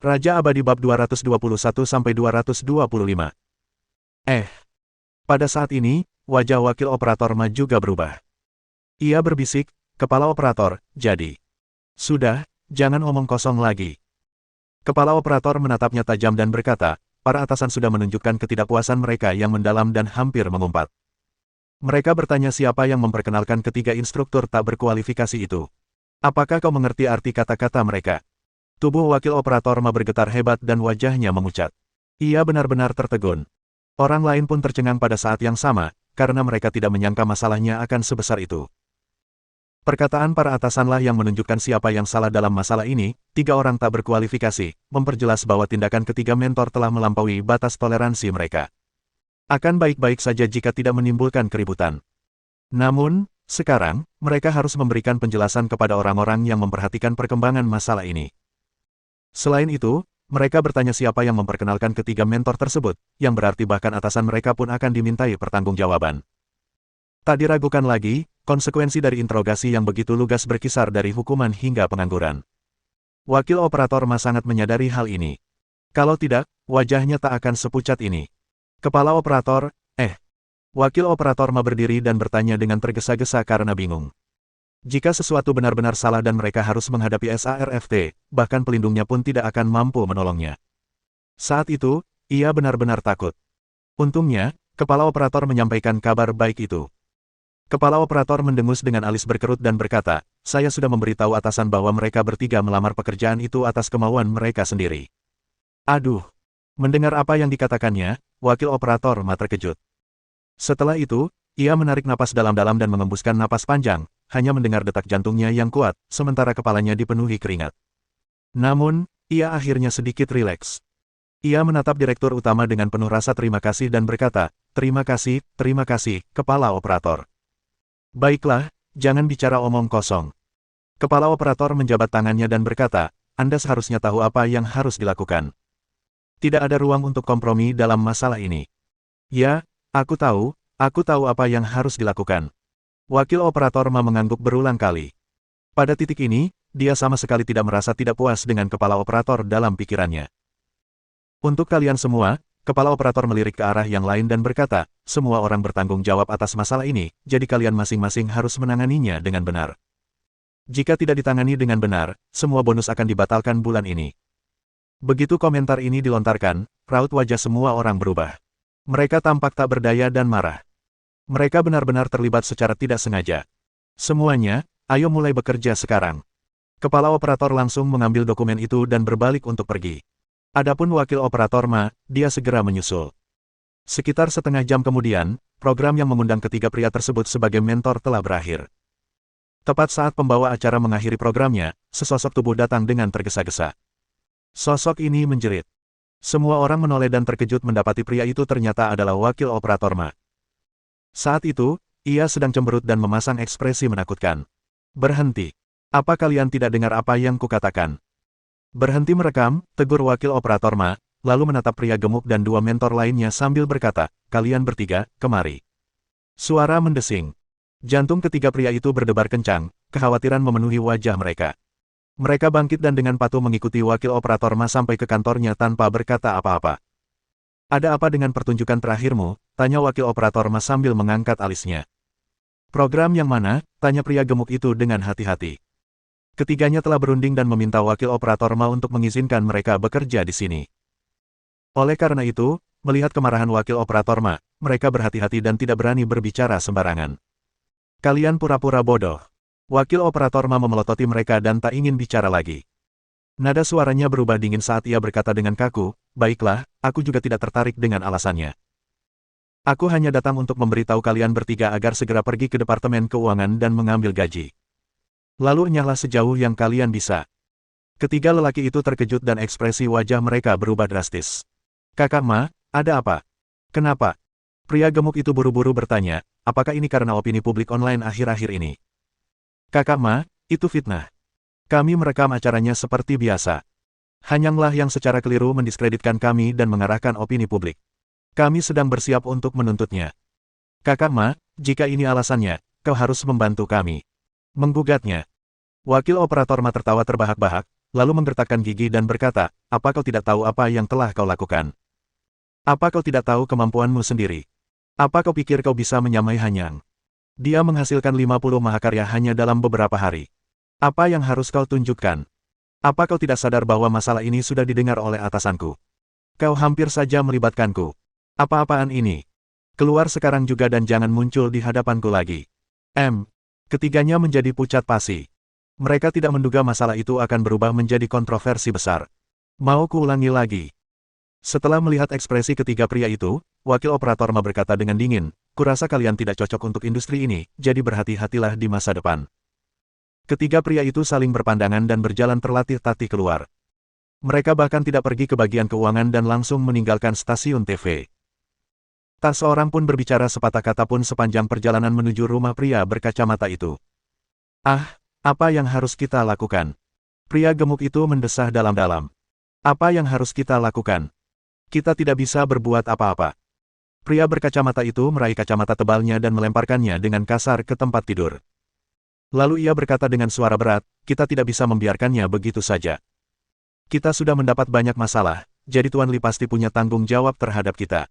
Raja Abadi bab 221-225. Pada saat ini, wajah wakil operator Ma juga berubah. Ia berbisik, kepala operator, jadi. Sudah, jangan omong kosong lagi. Kepala operator menatapnya tajam dan berkata, para atasan sudah menunjukkan ketidakpuasan mereka yang mendalam dan hampir mengumpat. Mereka bertanya siapa yang memperkenalkan ketiga instruktur tak berkualifikasi itu. Apakah kau mengerti arti kata-kata mereka? Tubuh wakil operator Ma bergetar hebat dan wajahnya memucat. Ia benar-benar tertegun. Orang lain pun tercengang pada saat yang sama, karena mereka tidak menyangka masalahnya akan sebesar itu. Perkataan para atasanlah yang menunjukkan siapa yang salah dalam masalah ini. 3 orang tak berkualifikasi, memperjelas bahwa tindakan ketiga mentor telah melampaui batas toleransi mereka. Akan baik-baik saja jika tidak menimbulkan keributan. Namun, sekarang, mereka harus memberikan penjelasan kepada orang-orang yang memperhatikan perkembangan masalah ini. Selain itu, mereka bertanya siapa yang memperkenalkan ketiga mentor tersebut, yang berarti bahkan atasan mereka pun akan dimintai pertanggungjawaban. Tak diragukan lagi, konsekuensi dari interogasi yang begitu lugas berkisar dari hukuman hingga pengangguran. Wakil operator Ma sangat menyadari hal ini. Kalau tidak, wajahnya tak akan sepucat ini. Kepala operator, Wakil operator Ma berdiri dan bertanya dengan tergesa-gesa karena bingung. Jika sesuatu benar-benar salah dan mereka harus menghadapi SARFT, bahkan pelindungnya pun tidak akan mampu menolongnya. Saat itu, ia benar-benar takut. Untungnya, kepala operator menyampaikan kabar baik itu. Kepala operator mendengus dengan alis berkerut dan berkata, saya sudah memberitahu atasan bahwa mereka bertiga melamar pekerjaan itu atas kemauan mereka sendiri. Aduh! Mendengar apa yang dikatakannya, wakil operator Ma terkejut. Setelah itu, ia menarik napas dalam-dalam dan mengembuskan napas panjang, hanya mendengar detak jantungnya yang kuat, sementara kepalanya dipenuhi keringat. Namun, ia akhirnya sedikit rileks. Ia menatap direktur utama dengan penuh rasa terima kasih dan berkata, terima kasih, kepala operator. Baiklah, jangan bicara omong kosong. Kepala operator menjabat tangannya dan berkata, Anda seharusnya tahu apa yang harus dilakukan. Tidak ada ruang untuk kompromi dalam masalah ini. Ya, aku tahu apa yang harus dilakukan. Wakil operator Ma mengangguk berulang kali. Pada titik ini, dia sama sekali tidak merasa tidak puas dengan kepala operator dalam pikirannya. Untuk kalian semua, kepala operator melirik ke arah yang lain dan berkata, semua orang bertanggung jawab atas masalah ini, jadi kalian masing-masing harus menanganinya dengan benar. Jika tidak ditangani dengan benar, semua bonus akan dibatalkan bulan ini. Begitu komentar ini dilontarkan, raut wajah semua orang berubah. Mereka tampak tak berdaya dan marah. Mereka benar-benar terlibat secara tidak sengaja. Semuanya, ayo mulai bekerja sekarang. Kepala operator langsung mengambil dokumen itu dan berbalik untuk pergi. Adapun wakil operator Ma, dia segera menyusul. Sekitar setengah jam kemudian, program yang mengundang ketiga pria tersebut sebagai mentor telah berakhir. Tepat saat pembawa acara mengakhiri programnya, sesosok tubuh datang dengan tergesa-gesa. Sosok ini menjerit. Semua orang menoleh dan terkejut mendapati pria itu ternyata adalah wakil operator Ma. Saat itu, ia sedang cemberut dan memasang ekspresi menakutkan. Berhenti. Apa kalian tidak dengar apa yang kukatakan? Berhenti merekam, tegur wakil operator Ma, lalu menatap pria gemuk dan 2 mentor lainnya sambil berkata, kalian bertiga, kemari. Suara mendesing. Jantung ketiga pria itu berdebar kencang, kekhawatiran memenuhi wajah mereka. Mereka bangkit dan dengan patuh mengikuti wakil operator Ma sampai ke kantornya tanpa berkata apa-apa. Ada apa dengan pertunjukan terakhirmu? Tanya wakil operator Ma sambil mengangkat alisnya. Program yang mana? Tanya pria gemuk itu dengan hati-hati. Ketiganya telah berunding dan meminta wakil operator Ma untuk mengizinkan mereka bekerja di sini. Oleh karena itu, melihat kemarahan wakil operator Ma, mereka berhati-hati dan tidak berani berbicara sembarangan. Kalian pura-pura bodoh. Wakil operator Ma memelototi mereka dan tak ingin bicara lagi. Nada suaranya berubah dingin saat ia berkata dengan kaku, baiklah, aku juga tidak tertarik dengan alasannya. Aku hanya datang untuk memberitahu kalian bertiga agar segera pergi ke Departemen Keuangan dan mengambil gaji. Lalu enyahlah sejauh yang kalian bisa. Ketiga lelaki itu terkejut dan ekspresi wajah mereka berubah drastis. Kakak Ma, ada apa? Kenapa? Pria gemuk itu buru-buru bertanya, apakah ini karena opini publik online akhir-akhir ini? Kakak Ma, itu fitnah. Kami merekam acaranya seperti biasa. Hanyanglah yang secara keliru mendiskreditkan kami dan mengarahkan opini publik. Kami sedang bersiap untuk menuntutnya. Kakak Ma, jika ini alasannya, kau harus membantu kami. Menggugatnya. Wakil operator Ma tertawa terbahak-bahak, lalu menggertakkan gigi dan berkata, apa kau tidak tahu apa yang telah kau lakukan? Apa kau tidak tahu kemampuanmu sendiri? Apa kau pikir kau bisa menyamai Hanyang? Dia menghasilkan 50 mahakarya hanya dalam beberapa hari. Apa yang harus kau tunjukkan? Apa kau tidak sadar bahwa masalah ini sudah didengar oleh atasanku? Kau hampir saja melibatkanku. Apa-apaan ini? Keluar sekarang juga dan jangan muncul di hadapanku lagi. Ketiganya menjadi pucat pasi. Mereka tidak menduga masalah itu akan berubah menjadi kontroversi besar. Mau kuulangi lagi. Setelah melihat ekspresi ketiga pria itu, wakil operator Ma berkata dengan dingin, kurasa kalian tidak cocok untuk industri ini, jadi berhati-hatilah di masa depan. Ketiga pria itu saling berpandangan dan berjalan terlatih-tatih keluar. Mereka bahkan tidak pergi ke bagian keuangan dan langsung meninggalkan stasiun TV. Tak seorang pun berbicara sepatah kata pun sepanjang perjalanan menuju rumah pria berkacamata itu. Apa yang harus kita lakukan? Pria gemuk itu mendesah dalam-dalam. Apa yang harus kita lakukan? Kita tidak bisa berbuat apa-apa. Pria berkacamata itu meraih kacamata tebalnya dan melemparkannya dengan kasar ke tempat tidur. Lalu ia berkata dengan suara berat, kita tidak bisa membiarkannya begitu saja. Kita sudah mendapat banyak masalah, jadi Tuan Li pasti punya tanggung jawab terhadap kita.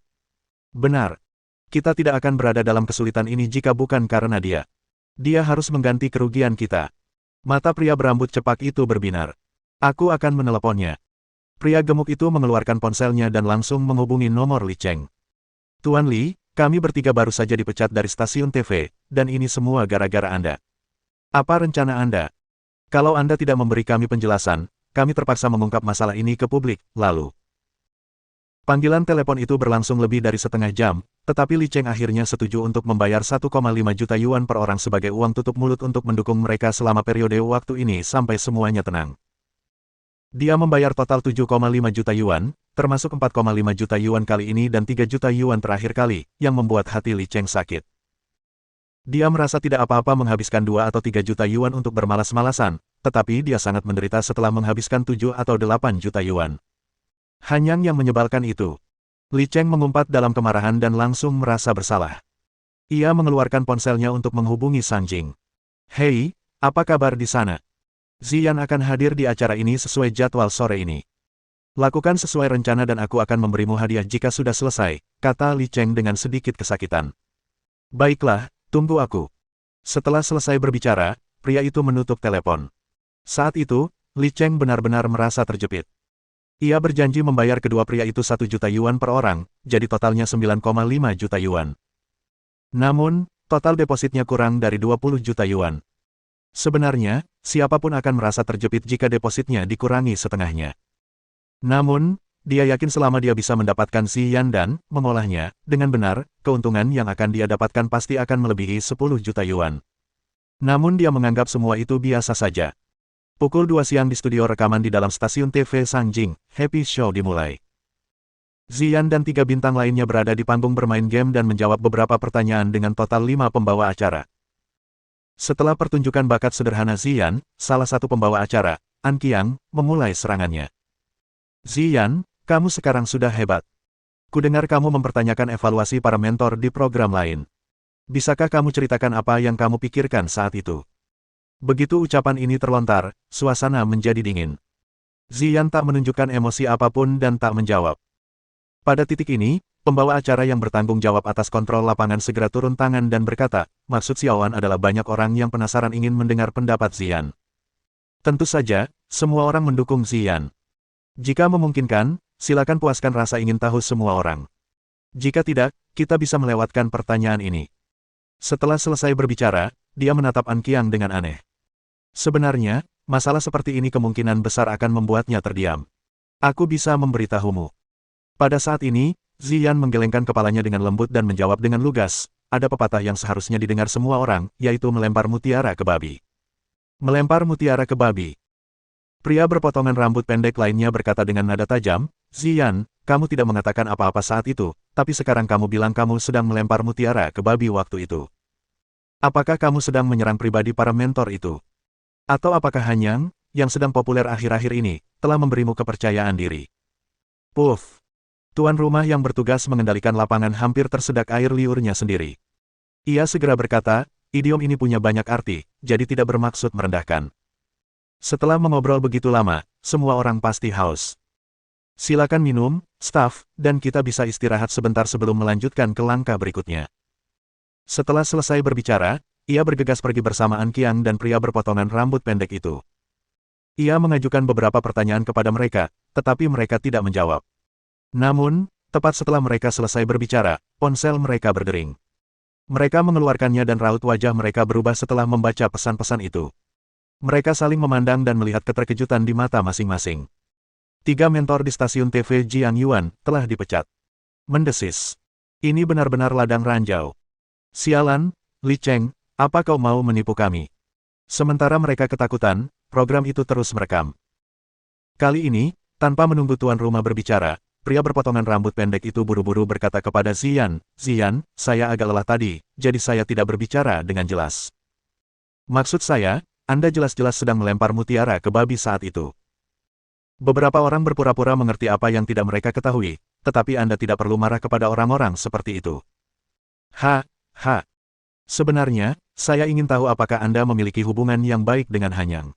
Benar. Kita tidak akan berada dalam kesulitan ini jika bukan karena dia. Dia harus mengganti kerugian kita. Mata pria berambut cepak itu berbinar. Aku akan meneleponnya. Pria gemuk itu mengeluarkan ponselnya dan langsung menghubungi nomor Li Cheng. Tuan Li, kami bertiga baru saja dipecat dari stasiun TV, dan ini semua gara-gara Anda. Apa rencana Anda? Kalau Anda tidak memberi kami penjelasan, kami terpaksa mengungkap masalah ini ke publik, lalu. Panggilan telepon itu berlangsung lebih dari setengah jam, tetapi Li Cheng akhirnya setuju untuk membayar 1,5 juta yuan per orang sebagai uang tutup mulut untuk mendukung mereka selama periode waktu ini sampai semuanya tenang. Dia membayar total 7,5 juta yuan, termasuk 4,5 juta yuan kali ini dan 3 juta yuan terakhir kali, yang membuat hati Li Cheng sakit. Dia merasa tidak apa-apa menghabiskan 2 atau 3 juta yuan untuk bermalas-malasan, tetapi dia sangat menderita setelah menghabiskan 7 atau 8 juta yuan. Hanyang yang menyebalkan itu. Li Cheng mengumpat dalam kemarahan dan langsung merasa bersalah. Ia mengeluarkan ponselnya untuk menghubungi Sang Jing. Hei, apa kabar di sana? Ziyan akan hadir di acara ini sesuai jadwal sore ini. Lakukan sesuai rencana dan aku akan memberimu hadiah jika sudah selesai, kata Li Cheng dengan sedikit kesakitan. Baiklah, tunggu aku. Setelah selesai berbicara, pria itu menutup telepon. Saat itu, Li Cheng benar-benar merasa terjepit. Ia berjanji membayar kedua pria itu 1 juta yuan per orang, jadi totalnya 9,5 juta yuan. Namun, total depositnya kurang dari 20 juta yuan. Sebenarnya, siapapun akan merasa terjepit jika depositnya dikurangi setengahnya. Namun, dia yakin selama dia bisa mendapatkan Ziyan dan mengolahnya dengan benar, keuntungan yang akan dia dapatkan pasti akan melebihi 10 juta yuan. Namun dia menganggap semua itu biasa saja. Pukul 2 siang di studio rekaman di dalam stasiun TV Sang Jing, Happy Show dimulai. Ziyan dan 3 bintang lainnya berada di panggung bermain game dan menjawab beberapa pertanyaan dengan total 5 pembawa acara. Setelah pertunjukan bakat sederhana Ziyan, salah satu pembawa acara, An Qiang, memulai serangannya. Ziyan, kamu sekarang sudah hebat. Kudengar kamu mempertanyakan evaluasi para mentor di program lain. Bisakah kamu ceritakan apa yang kamu pikirkan saat itu? Begitu ucapan ini terlontar, suasana menjadi dingin. Ziyan tak menunjukkan emosi apapun dan tak menjawab. Pada titik ini, pembawa acara yang bertanggung jawab atas kontrol lapangan segera turun tangan dan berkata, maksud Xiaoan adalah banyak orang yang penasaran ingin mendengar pendapat Ziyan. Tentu saja, semua orang mendukung Ziyan. Jika memungkinkan, silakan puaskan rasa ingin tahu semua orang. Jika tidak, kita bisa melewatkan pertanyaan ini. Setelah selesai berbicara, dia menatap An Qiang dengan aneh. Sebenarnya, masalah seperti ini kemungkinan besar akan membuatnya terdiam. Aku bisa memberitahumu. Pada saat ini, Ziyan menggelengkan kepalanya dengan lembut dan menjawab dengan lugas, ada pepatah yang seharusnya didengar semua orang, yaitu melempar mutiara ke babi. Melempar mutiara ke babi. Pria berpotongan rambut pendek lainnya berkata dengan nada tajam, Ziyan, kamu tidak mengatakan apa-apa saat itu, tapi sekarang kamu bilang kamu sedang melempar mutiara ke babi waktu itu. Apakah kamu sedang menyerang pribadi para mentor itu? Atau apakah Hanyang, yang sedang populer akhir-akhir ini, telah memberimu kepercayaan diri? Puff! Tuan rumah yang bertugas mengendalikan lapangan hampir tersedak air liurnya sendiri. Ia segera berkata, idiom ini punya banyak arti, jadi tidak bermaksud merendahkan. Setelah mengobrol begitu lama, semua orang pasti haus. Silakan minum, staf, dan kita bisa istirahat sebentar sebelum melanjutkan ke langkah berikutnya. Setelah selesai berbicara, ia bergegas pergi bersama An Qiang dan pria berpotongan rambut pendek itu. Ia mengajukan beberapa pertanyaan kepada mereka, tetapi mereka tidak menjawab. Namun, tepat setelah mereka selesai berbicara, ponsel mereka berdering. Mereka mengeluarkannya dan raut wajah mereka berubah setelah membaca pesan-pesan itu. Mereka saling memandang dan melihat keterkejutan di mata masing-masing. 3 mentor di stasiun TV Jiang Yuan telah dipecat. Mendesis. Ini benar-benar ladang ranjau. Sialan, Li Cheng, apa kau mau menipu kami? Sementara mereka ketakutan, program itu terus merekam. Kali ini, tanpa menunggu tuan rumah berbicara, pria berpotongan rambut pendek itu buru-buru berkata kepada Ziyan, "Ziyan, saya agak lelah tadi, jadi saya tidak berbicara dengan jelas. Maksud saya, Anda jelas-jelas sedang melempar mutiara ke babi saat itu." Beberapa orang berpura-pura mengerti apa yang tidak mereka ketahui, tetapi Anda tidak perlu marah kepada orang-orang seperti itu. Ha. Sebenarnya, saya ingin tahu apakah Anda memiliki hubungan yang baik dengan Hanyang.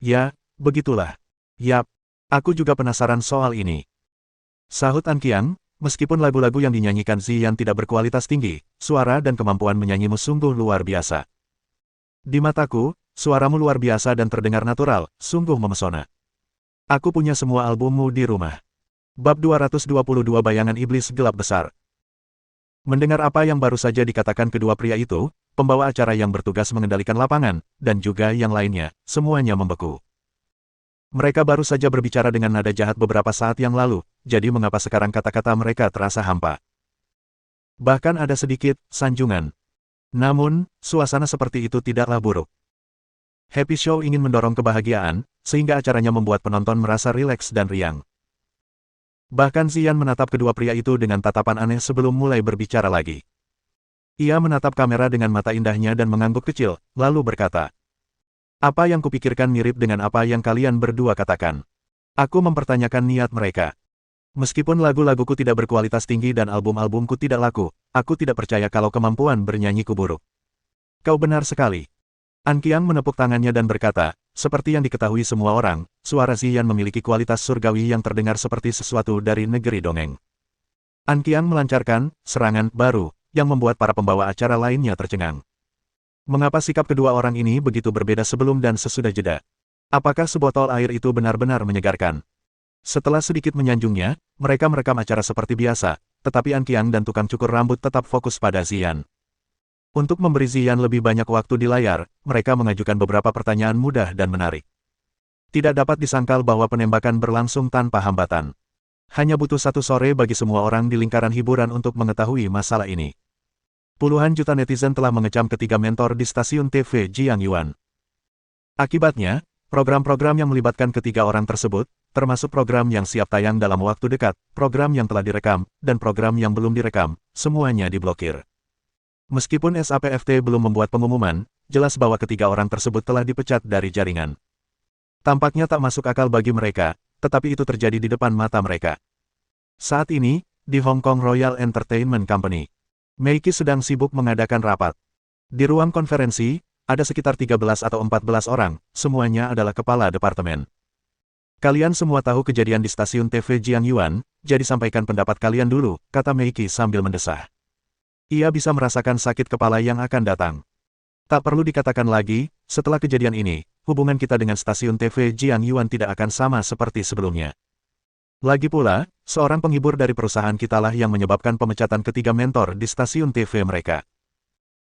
Ya, begitulah. Yap, aku juga penasaran soal ini. Sahut An Qiang, meskipun lagu-lagu yang dinyanyikan Ziyan tidak berkualitas tinggi, suara dan kemampuan menyanyimu sungguh luar biasa. Di mataku, suaramu luar biasa dan terdengar natural, sungguh memesona. Aku punya semua albummu di rumah. Bab 222 Bayangan Iblis Gelap Besar. Mendengar apa yang baru saja dikatakan kedua pria itu, pembawa acara yang bertugas mengendalikan lapangan, dan juga yang lainnya, semuanya membeku. Mereka baru saja berbicara dengan nada jahat beberapa saat yang lalu, jadi mengapa sekarang kata-kata mereka terasa hampa? Bahkan ada sedikit sanjungan. Namun, suasana seperti itu tidaklah buruk. Happy Show ingin mendorong kebahagiaan, sehingga acaranya membuat penonton merasa rileks dan riang. Bahkan Ziyan menatap kedua pria itu dengan tatapan aneh sebelum mulai berbicara lagi. Ia menatap kamera dengan mata indahnya dan mengangguk kecil, lalu berkata, "Apa yang kupikirkan mirip dengan apa yang kalian berdua katakan. Aku mempertanyakan niat mereka. Meskipun lagu-laguku tidak berkualitas tinggi dan album-albumku tidak laku, aku tidak percaya kalau kemampuan bernyanyiku buruk." "Kau benar sekali." An Qiang menepuk tangannya dan berkata, "Seperti yang diketahui semua orang, suara Ziyan memiliki kualitas surgawi yang terdengar seperti sesuatu dari negeri dongeng." An Qiang melancarkan serangan baru, yang membuat para pembawa acara lainnya tercengang. Mengapa sikap kedua orang ini begitu berbeda sebelum dan sesudah jeda? Apakah sebotol air itu benar-benar menyegarkan? Setelah sedikit menyanjungnya, mereka merekam acara seperti biasa, tetapi An Qiang dan tukang cukur rambut tetap fokus pada Ziyan. Untuk memberi Ziyan lebih banyak waktu di layar, mereka mengajukan beberapa pertanyaan mudah dan menarik. Tidak dapat disangkal bahwa penembakan berlangsung tanpa hambatan. Hanya butuh satu sore bagi semua orang di lingkaran hiburan untuk mengetahui masalah ini. Puluhan juta netizen telah mengecam ketiga mentor di stasiun TV Jiang Yuan. Akibatnya, program-program yang melibatkan ketiga orang tersebut, termasuk program yang siap tayang dalam waktu dekat, program yang telah direkam, dan program yang belum direkam, semuanya diblokir. Meskipun SAPFT belum membuat pengumuman, jelas bahwa ketiga orang tersebut telah dipecat dari jaringan. Tampaknya tak masuk akal bagi mereka, tetapi itu terjadi di depan mata mereka. Saat ini, di Hong Kong Royal Entertainment Company, Meiki sedang sibuk mengadakan rapat. Di ruang konferensi, ada sekitar 13 atau 14 orang, semuanya adalah kepala departemen. "Kalian semua tahu kejadian di stasiun TV Jiang Yuan, jadi sampaikan pendapat kalian dulu," kata Meiki sambil mendesah. Ia bisa merasakan sakit kepala yang akan datang. Tak perlu dikatakan lagi, setelah kejadian ini, hubungan kita dengan stasiun TV Jiang Yuan tidak akan sama seperti sebelumnya. Lagi pula, seorang penghibur dari perusahaan kitalah yang menyebabkan pemecatan ketiga mentor di stasiun TV mereka.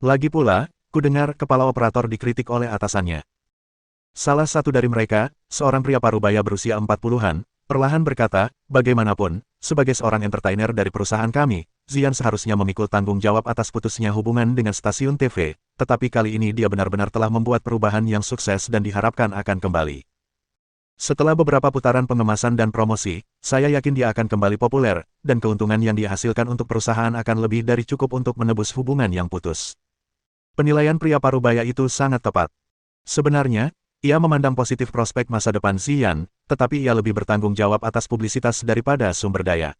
Lagi pula, kudengar kepala operator dikritik oleh atasannya. Salah satu dari mereka, seorang pria parubaya berusia 40-an, perlahan berkata, "Bagaimanapun, sebagai seorang entertainer dari perusahaan kami, Ziyan seharusnya memikul tanggung jawab atas putusnya hubungan dengan stasiun TV, tetapi kali ini dia benar-benar telah membuat perubahan yang sukses dan diharapkan akan kembali. Setelah beberapa putaran pengemasan dan promosi, saya yakin dia akan kembali populer, dan keuntungan yang dihasilkan untuk perusahaan akan lebih dari cukup untuk menebus hubungan yang putus." Penilaian pria parubaya itu sangat tepat. Sebenarnya, ia memandang positif prospek masa depan Ziyan, tetapi ia lebih bertanggung jawab atas publisitas daripada sumber daya.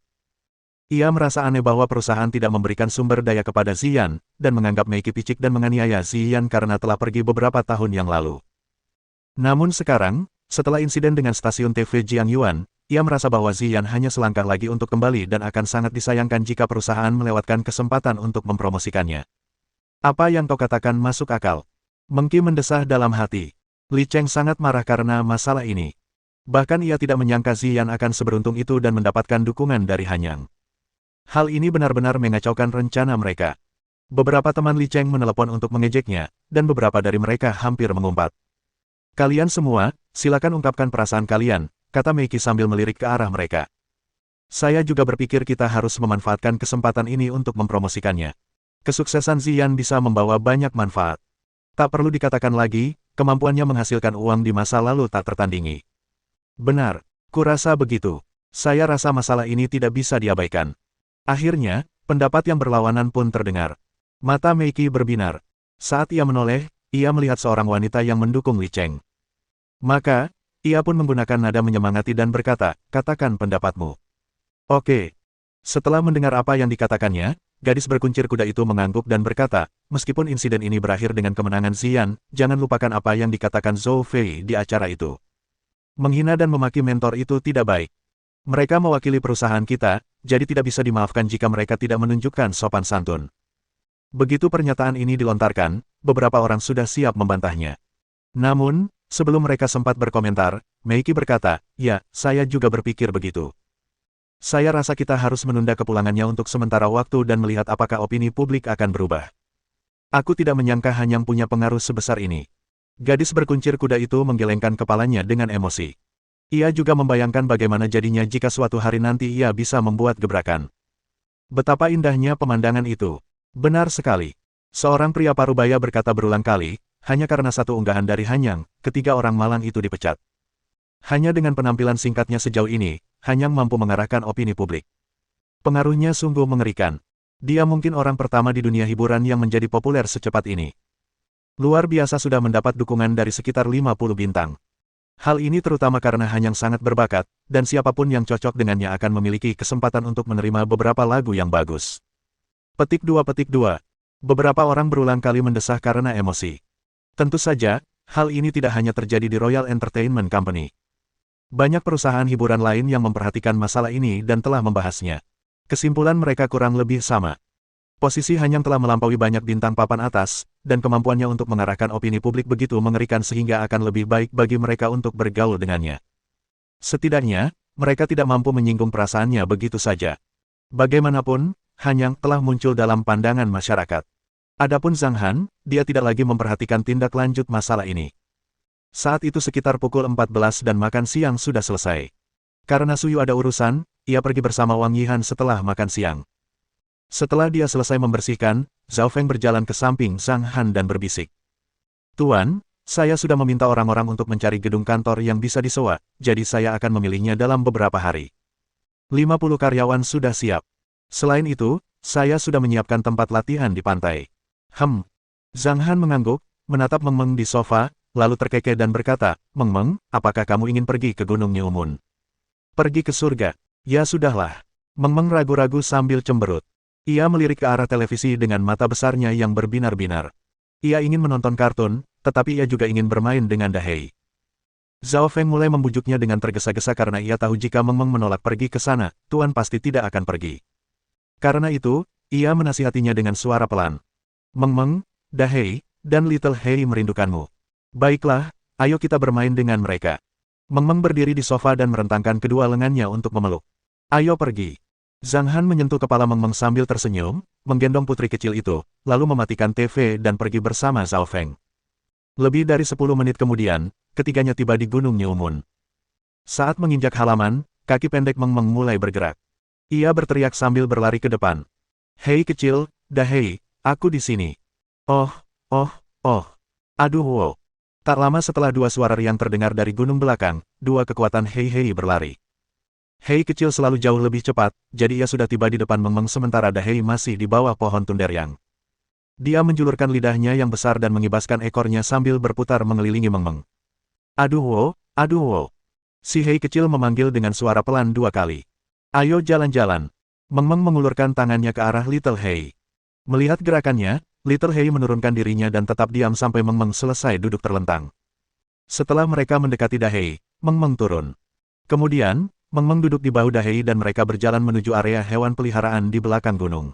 Ia merasa aneh bahwa perusahaan tidak memberikan sumber daya kepada Ziyan, dan menganggap Meiki picik dan menganiaya Ziyan karena telah pergi beberapa tahun yang lalu. Namun sekarang, setelah insiden dengan stasiun TV Jiangyuan, ia merasa bahwa Ziyan hanya selangkah lagi untuk kembali dan akan sangat disayangkan jika perusahaan melewatkan kesempatan untuk mempromosikannya. Apa yang kau katakan masuk akal. Meng Qi mendesah dalam hati. Li Cheng sangat marah karena masalah ini. Bahkan ia tidak menyangka Ziyan akan seberuntung itu dan mendapatkan dukungan dari Hanyang. Hal ini benar-benar mengacaukan rencana mereka. Beberapa teman Li Cheng menelepon untuk mengejeknya, dan beberapa dari mereka hampir mengumpat. Kalian semua, silakan ungkapkan perasaan kalian, kata Mei Qi sambil melirik ke arah mereka. Saya juga berpikir kita harus memanfaatkan kesempatan ini untuk mempromosikannya. Kesuksesan Ziyan bisa membawa banyak manfaat. Tak perlu dikatakan lagi, kemampuannya menghasilkan uang di masa lalu tak tertandingi. Benar, kurasa begitu. Saya rasa masalah ini tidak bisa diabaikan. Akhirnya, pendapat yang berlawanan pun terdengar. Mata Mei Qi berbinar. Saat ia menoleh, ia melihat seorang wanita yang mendukung Li Cheng. Maka, ia pun menggunakan nada menyemangati dan berkata, katakan pendapatmu. Oke. Setelah mendengar apa yang dikatakannya, gadis berkuncir kuda itu mengangguk dan berkata, meskipun insiden ini berakhir dengan kemenangan Ziyan, jangan lupakan apa yang dikatakan Zhou Fei di acara itu. Menghina dan memaki mentor itu tidak baik. Mereka mewakili perusahaan kita, jadi tidak bisa dimaafkan jika mereka tidak menunjukkan sopan santun. Begitu pernyataan ini dilontarkan, beberapa orang sudah siap membantahnya. Namun, sebelum mereka sempat berkomentar, Mei Qi berkata, ya, saya juga berpikir begitu. Saya rasa kita harus menunda kepulangannya untuk sementara waktu dan melihat apakah opini publik akan berubah. Aku tidak menyangka Hanyang punya pengaruh sebesar ini. Gadis berkuncir kuda itu menggelengkan kepalanya dengan emosi. Ia juga membayangkan bagaimana jadinya jika suatu hari nanti ia bisa membuat gebrakan. Betapa indahnya pemandangan itu. Benar sekali. Seorang pria parubaya berkata berulang kali, hanya karena satu unggahan dari Hanyang, ketiga orang malang itu dipecat. Hanya dengan penampilan singkatnya sejauh ini, Hanyang mampu mengarahkan opini publik. Pengaruhnya sungguh mengerikan. Dia mungkin orang pertama di dunia hiburan yang menjadi populer secepat ini. Luar biasa sudah mendapat dukungan dari sekitar 50 bintang. Hal ini terutama karena Hanyang sangat berbakat, dan siapapun yang cocok dengannya akan memiliki kesempatan untuk menerima beberapa lagu yang bagus. Petik 2. Beberapa orang berulang kali mendesah karena emosi. Tentu saja, hal ini tidak hanya terjadi di Royal Entertainment Company. Banyak perusahaan hiburan lain yang memperhatikan masalah ini dan telah membahasnya. Kesimpulan mereka kurang lebih sama. Posisi Hanyang telah melampaui banyak bintang papan atas, dan kemampuannya untuk mengarahkan opini publik begitu mengerikan sehingga akan lebih baik bagi mereka untuk bergaul dengannya. Setidaknya, mereka tidak mampu menyinggung perasaannya begitu saja. Bagaimanapun, Hanyang telah muncul dalam pandangan masyarakat. Adapun Zhang Han, dia tidak lagi memperhatikan tindak lanjut masalah ini. Saat itu sekitar pukul 14 dan makan siang sudah selesai. Karena Suyu ada urusan, ia pergi bersama Wang Yihan setelah makan siang. Setelah dia selesai membersihkan, Zhao Feng berjalan ke samping Zhang Han dan berbisik. Tuan, saya sudah meminta orang-orang untuk mencari gedung kantor yang bisa disewa, jadi saya akan memilihnya dalam beberapa hari. 50 karyawan sudah siap. Selain itu, saya sudah menyiapkan tempat latihan di pantai. Zhang Han mengangguk, menatap Meng Meng di sofa, lalu terkekeh dan berkata, Meng Meng, apakah kamu ingin pergi ke Gunung Nyumun? Pergi ke surga? Ya sudahlah. Meng Meng ragu-ragu sambil cemberut. Ia melirik ke arah televisi dengan mata besarnya yang berbinar-binar. Ia ingin menonton kartun, tetapi ia juga ingin bermain dengan Dahei. Zhao Feng mulai membujuknya dengan tergesa-gesa karena ia tahu jika Meng Meng menolak pergi ke sana, Tuan pasti tidak akan pergi. Karena itu, ia menasihatinya dengan suara pelan. Meng Meng, Dahei, dan Little Hei merindukanmu. Baiklah, ayo kita bermain dengan mereka. Meng Meng berdiri di sofa dan merentangkan kedua lengannya untuk memeluk. Ayo pergi. Zhang Han menyentuh kepala Meng Meng sambil tersenyum, menggendong putri kecil itu, lalu mematikan TV dan pergi bersama Zhao Feng. Lebih dari 10 menit kemudian, ketiganya tiba di Gunung Nyumun. Saat menginjak halaman, kaki pendek Meng Meng mulai bergerak. Ia berteriak sambil berlari ke depan. Hei kecil, Dahei, aku di sini. Oh. Aduh wow. Tak lama setelah dua suara riang terdengar dari gunung belakang, dua kekuatan Hei berlari. Hei kecil selalu jauh lebih cepat, jadi ia sudah tiba di depan Meng Meng sementara Dahei masih di bawah pohon tunderyang. Dia menjulurkan lidahnya yang besar dan mengibaskan ekornya sambil berputar mengelilingi Meng Meng. Aduh wow. Si Hei kecil memanggil dengan suara pelan 2 kali. Ayo jalan-jalan. Meng Meng mengulurkan tangannya ke arah Little Hei. Melihat gerakannya, Little Hei menurunkan dirinya dan tetap diam sampai Meng Meng selesai duduk terlentang. Setelah mereka mendekati Dahei, Meng Meng turun. Kemudian, Meng Meng duduk di bahu Dahei dan mereka berjalan menuju area hewan peliharaan di belakang gunung.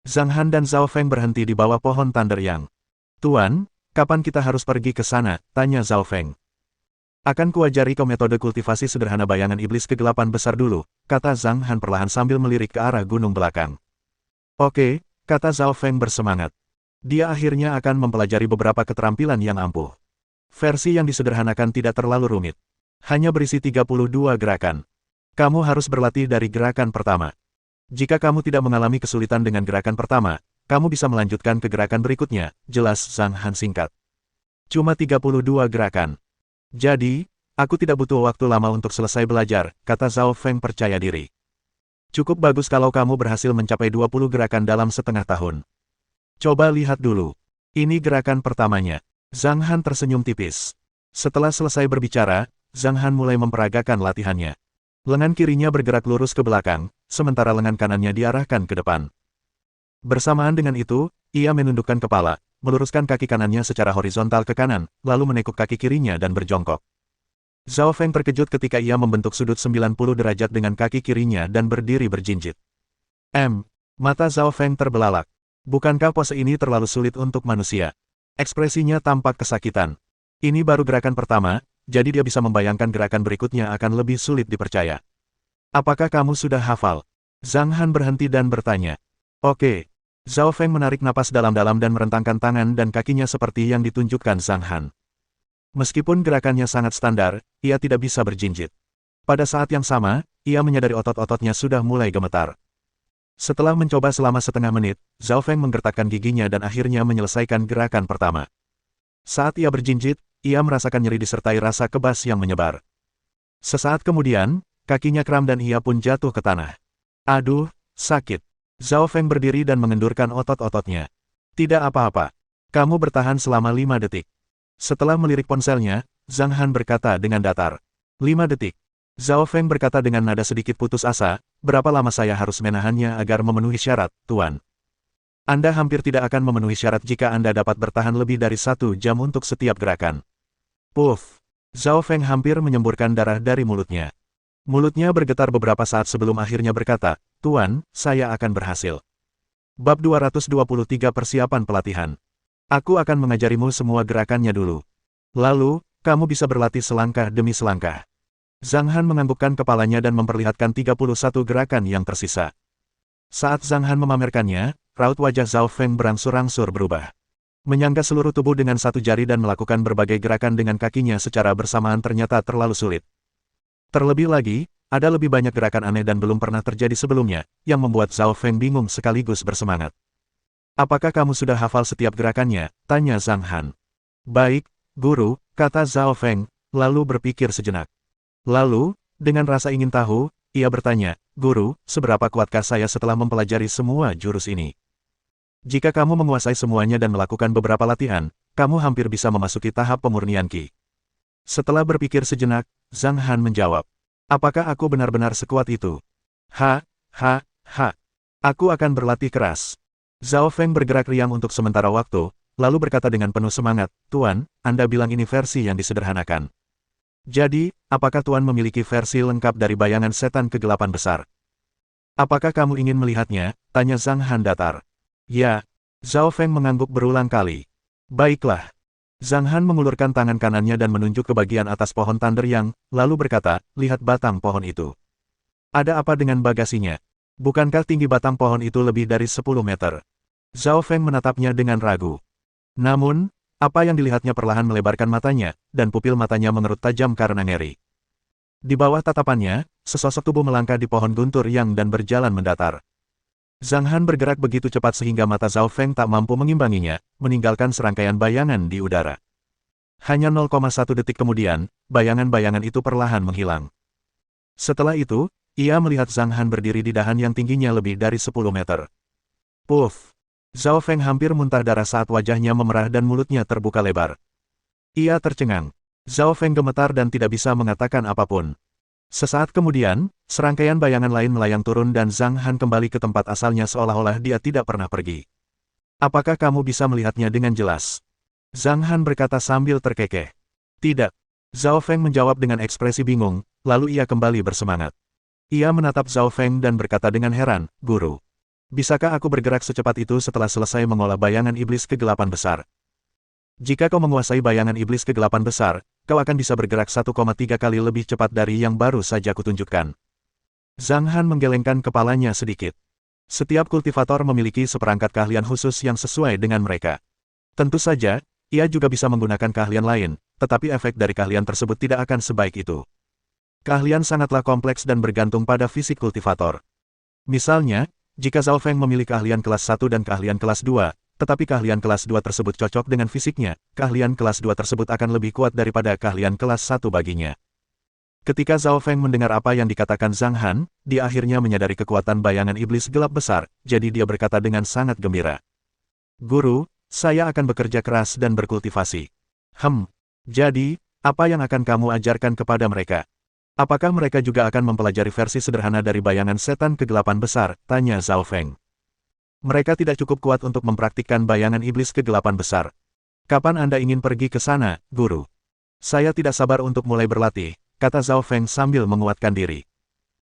Zhang Han dan Zhao Feng berhenti di bawah pohon Thunder Yang. Tuan, kapan kita harus pergi ke sana? Tanya Zhao Feng. Akan kuajari kau metode kultivasi sederhana bayangan iblis kegelapan besar dulu, kata Zhang Han perlahan sambil melirik ke arah gunung belakang. Oke, kata Zhao Feng bersemangat. Dia akhirnya akan mempelajari beberapa keterampilan yang ampuh. Versi yang disederhanakan tidak terlalu rumit. Hanya berisi 32 gerakan. Kamu harus berlatih dari gerakan pertama. Jika kamu tidak mengalami kesulitan dengan gerakan pertama, kamu bisa melanjutkan ke gerakan berikutnya, jelas Zhang Han singkat. Cuma 32 gerakan. Jadi, aku tidak butuh waktu lama untuk selesai belajar, kata Zhao Feng percaya diri. Cukup bagus kalau kamu berhasil mencapai 20 gerakan dalam setengah tahun. Coba lihat dulu. Ini gerakan pertamanya. Zhang Han tersenyum tipis. Setelah selesai berbicara, Zhang Han mulai memperagakan latihannya. Lengan kirinya bergerak lurus ke belakang, sementara lengan kanannya diarahkan ke depan. Bersamaan dengan itu, ia menundukkan kepala, meluruskan kaki kanannya secara horizontal ke kanan, lalu menekuk kaki kirinya dan berjongkok. Zhao Feng terkejut ketika ia membentuk sudut 90 derajat dengan kaki kirinya dan berdiri berjinjit. Mata Zhao Feng terbelalak. Bukankah pose ini terlalu sulit untuk manusia? Ekspresinya tampak kesakitan. Ini baru gerakan pertama, jadi dia bisa membayangkan gerakan berikutnya akan lebih sulit dipercaya. Apakah kamu sudah hafal? Zhang Han berhenti dan bertanya. Oke. Zhao Feng menarik napas dalam-dalam dan merentangkan tangan dan kakinya seperti yang ditunjukkan Zhang Han. Meskipun gerakannya sangat standar, ia tidak bisa berjinjit. Pada saat yang sama, ia menyadari otot-ototnya sudah mulai gemetar. Setelah mencoba selama setengah menit, Zhao Feng menggertakkan giginya dan akhirnya menyelesaikan gerakan pertama. Saat ia berjinjit, ia merasakan nyeri disertai rasa kebas yang menyebar. Sesaat kemudian, kakinya kram dan ia pun jatuh ke tanah. Aduh, sakit. Zhao Feng berdiri dan mengendurkan otot-ototnya. Tidak apa-apa. Kamu bertahan selama 5 detik. Setelah melirik ponselnya, Zhang Han berkata dengan datar. 5 detik. Zhao Feng berkata dengan nada sedikit putus asa, berapa lama saya harus menahannya agar memenuhi syarat, Tuan? Anda hampir tidak akan memenuhi syarat jika Anda dapat bertahan lebih dari 1 jam untuk setiap gerakan. Puff! Zhao Feng hampir menyemburkan darah dari mulutnya. Mulutnya bergetar beberapa saat sebelum akhirnya berkata, Tuan, saya akan berhasil. Bab 223 Persiapan Pelatihan. Aku akan mengajarimu semua gerakannya dulu. Lalu, kamu bisa berlatih selangkah demi selangkah. Zhang Han menganggukkan kepalanya dan memperlihatkan 31 gerakan yang tersisa. Saat Zhang Han memamerkannya, raut wajah Zhao Feng berangsur-angsur berubah. Menyangga seluruh tubuh dengan satu jari dan melakukan berbagai gerakan dengan kakinya secara bersamaan ternyata terlalu sulit. Terlebih lagi, ada lebih banyak gerakan aneh dan belum pernah terjadi sebelumnya, yang membuat Zhao Feng bingung sekaligus bersemangat. Apakah kamu sudah hafal setiap gerakannya? Tanya Zhang Han. Baik, guru, kata Zhao Feng, lalu berpikir sejenak. Lalu, dengan rasa ingin tahu, ia bertanya, Guru, seberapa kuatkah saya setelah mempelajari semua jurus ini? Jika kamu menguasai semuanya dan melakukan beberapa latihan, kamu hampir bisa memasuki tahap pemurnian Qi. Setelah berpikir sejenak, Zhang Han menjawab. Apakah aku benar-benar sekuat itu? Ha. Aku akan berlatih keras. Zhao Feng bergerak riang untuk sementara waktu, lalu berkata dengan penuh semangat, Tuan, Anda bilang ini versi yang disederhanakan. Jadi, apakah Tuan memiliki versi lengkap dari bayangan setan kegelapan besar? Apakah kamu ingin melihatnya? Tanya Zhang Han datar. Ya. Zhao Feng mengangguk berulang kali. Baiklah. Zhang Han mengulurkan tangan kanannya dan menunjuk ke bagian atas pohon Thunder Yang, lalu berkata, lihat batang pohon itu. Ada apa dengan bagasinya? Bukankah tinggi batang pohon itu lebih dari 10 meter? Zhao Feng menatapnya dengan ragu. Namun, apa yang dilihatnya perlahan melebarkan matanya, dan pupil matanya mengerut tajam karena ngeri. Di bawah tatapannya, sesosok tubuh melangkah di pohon guntur yang dan berjalan mendatar. Zhang Han bergerak begitu cepat sehingga mata Zhao Feng tak mampu mengimbanginya, meninggalkan serangkaian bayangan di udara. Hanya 0,1 detik kemudian, bayangan-bayangan itu perlahan menghilang. Setelah itu, ia melihat Zhang Han berdiri di dahan yang tingginya lebih dari 10 meter. Puff! Zhao Feng hampir muntah darah saat wajahnya memerah dan mulutnya terbuka lebar. Ia tercengang. Zhao Feng gemetar dan tidak bisa mengatakan apapun. Sesaat kemudian, serangkaian bayangan lain melayang turun dan Zhang Han kembali ke tempat asalnya seolah-olah dia tidak pernah pergi. Apakah kamu bisa melihatnya dengan jelas? Zhang Han berkata sambil terkekeh. Tidak. Zhao Feng menjawab dengan ekspresi bingung, lalu ia kembali bersemangat. Ia menatap Zhao Feng dan berkata dengan heran, Guru. Bisakah aku bergerak secepat itu setelah selesai mengolah bayangan iblis kegelapan besar? Jika kau menguasai bayangan iblis kegelapan besar, kau akan bisa bergerak 1,3 kali lebih cepat dari yang baru saja kutunjukkan. Zhang Han menggelengkan kepalanya sedikit. Setiap kultivator memiliki seperangkat keahlian khusus yang sesuai dengan mereka. Tentu saja, ia juga bisa menggunakan keahlian lain, tetapi efek dari keahlian tersebut tidak akan sebaik itu. Keahlian sangatlah kompleks dan bergantung pada fisik kultivator. Misalnya, jika Zhao Feng memiliki keahlian kelas 1 dan keahlian kelas 2, tetapi keahlian kelas 2 tersebut cocok dengan fisiknya, keahlian kelas 2 tersebut akan lebih kuat daripada keahlian kelas 1 baginya. Ketika Zhao Feng mendengar apa yang dikatakan Zhang Han, dia akhirnya menyadari kekuatan bayangan iblis gelap besar, jadi dia berkata dengan sangat gembira. Guru, saya akan bekerja keras dan berkultivasi. Jadi, apa yang akan kamu ajarkan kepada mereka? Apakah mereka juga akan mempelajari versi sederhana dari bayangan setan kegelapan besar? Tanya Zhao Feng. Mereka tidak cukup kuat untuk mempraktikkan bayangan iblis kegelapan besar. Kapan Anda ingin pergi ke sana, Guru? Saya tidak sabar untuk mulai berlatih, kata Zhao Feng sambil menguatkan diri.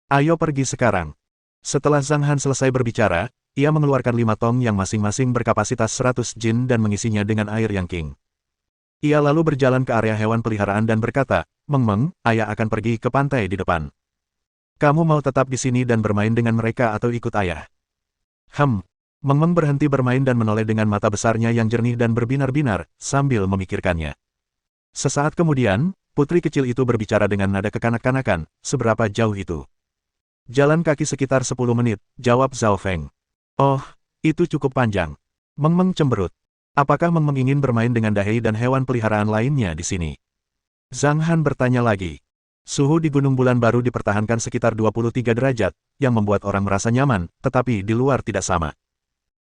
Ayo pergi sekarang. Setelah Zhang Han selesai berbicara, ia mengeluarkan 5 tong yang masing-masing berkapasitas 100 jin dan mengisinya dengan air yang king. Ia lalu berjalan ke area hewan peliharaan dan berkata, Meng, ayah akan pergi ke pantai di depan. Kamu mau tetap di sini dan bermain dengan mereka atau ikut ayah? Meng berhenti bermain dan menoleh dengan mata besarnya yang jernih dan berbinar-binar, sambil memikirkannya. Sesaat kemudian, putri kecil itu berbicara dengan nada kekanak-kanakan, seberapa jauh itu? Jalan kaki sekitar 10 menit, jawab Zhao Feng. Oh, itu cukup panjang. Meng cemberut. Apakah Meng ingin bermain dengan dahei dan hewan peliharaan lainnya di sini? Zhang Han bertanya lagi. Suhu di Gunung Bulan Baru dipertahankan sekitar 23 derajat, yang membuat orang merasa nyaman, tetapi di luar tidak sama.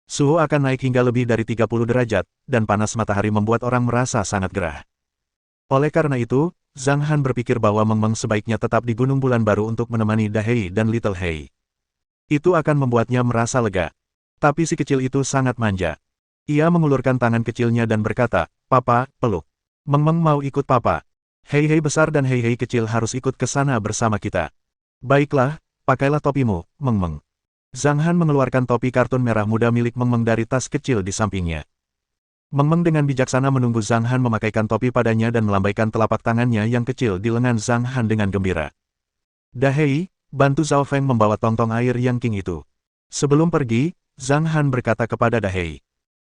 Suhu akan naik hingga lebih dari 30 derajat, dan panas matahari membuat orang merasa sangat gerah. Oleh karena itu, Zhang Han berpikir bahwa Meng sebaiknya tetap di Gunung Bulan Baru untuk menemani Dahei dan Little Hei. Itu akan membuatnya merasa lega. Tapi si kecil itu sangat manja. Ia mengulurkan tangan kecilnya dan berkata, Papa, peluk. Meng mau ikut Papa. Hei besar dan Hei kecil harus ikut ke sana bersama kita. Baiklah, pakailah topimu, Meng. Zhang Han mengeluarkan topi kartun merah muda milik Meng dari tas kecil di sampingnya. Meng dengan bijaksana menunggu Zhang Han memakaikan topi padanya dan melambaikan telapak tangannya yang kecil di lengan Zhang Han dengan gembira. Dahei, bantu Zhao Feng membawa tong-tong air yang king itu. Sebelum pergi, Zhang Han berkata kepada Dahei.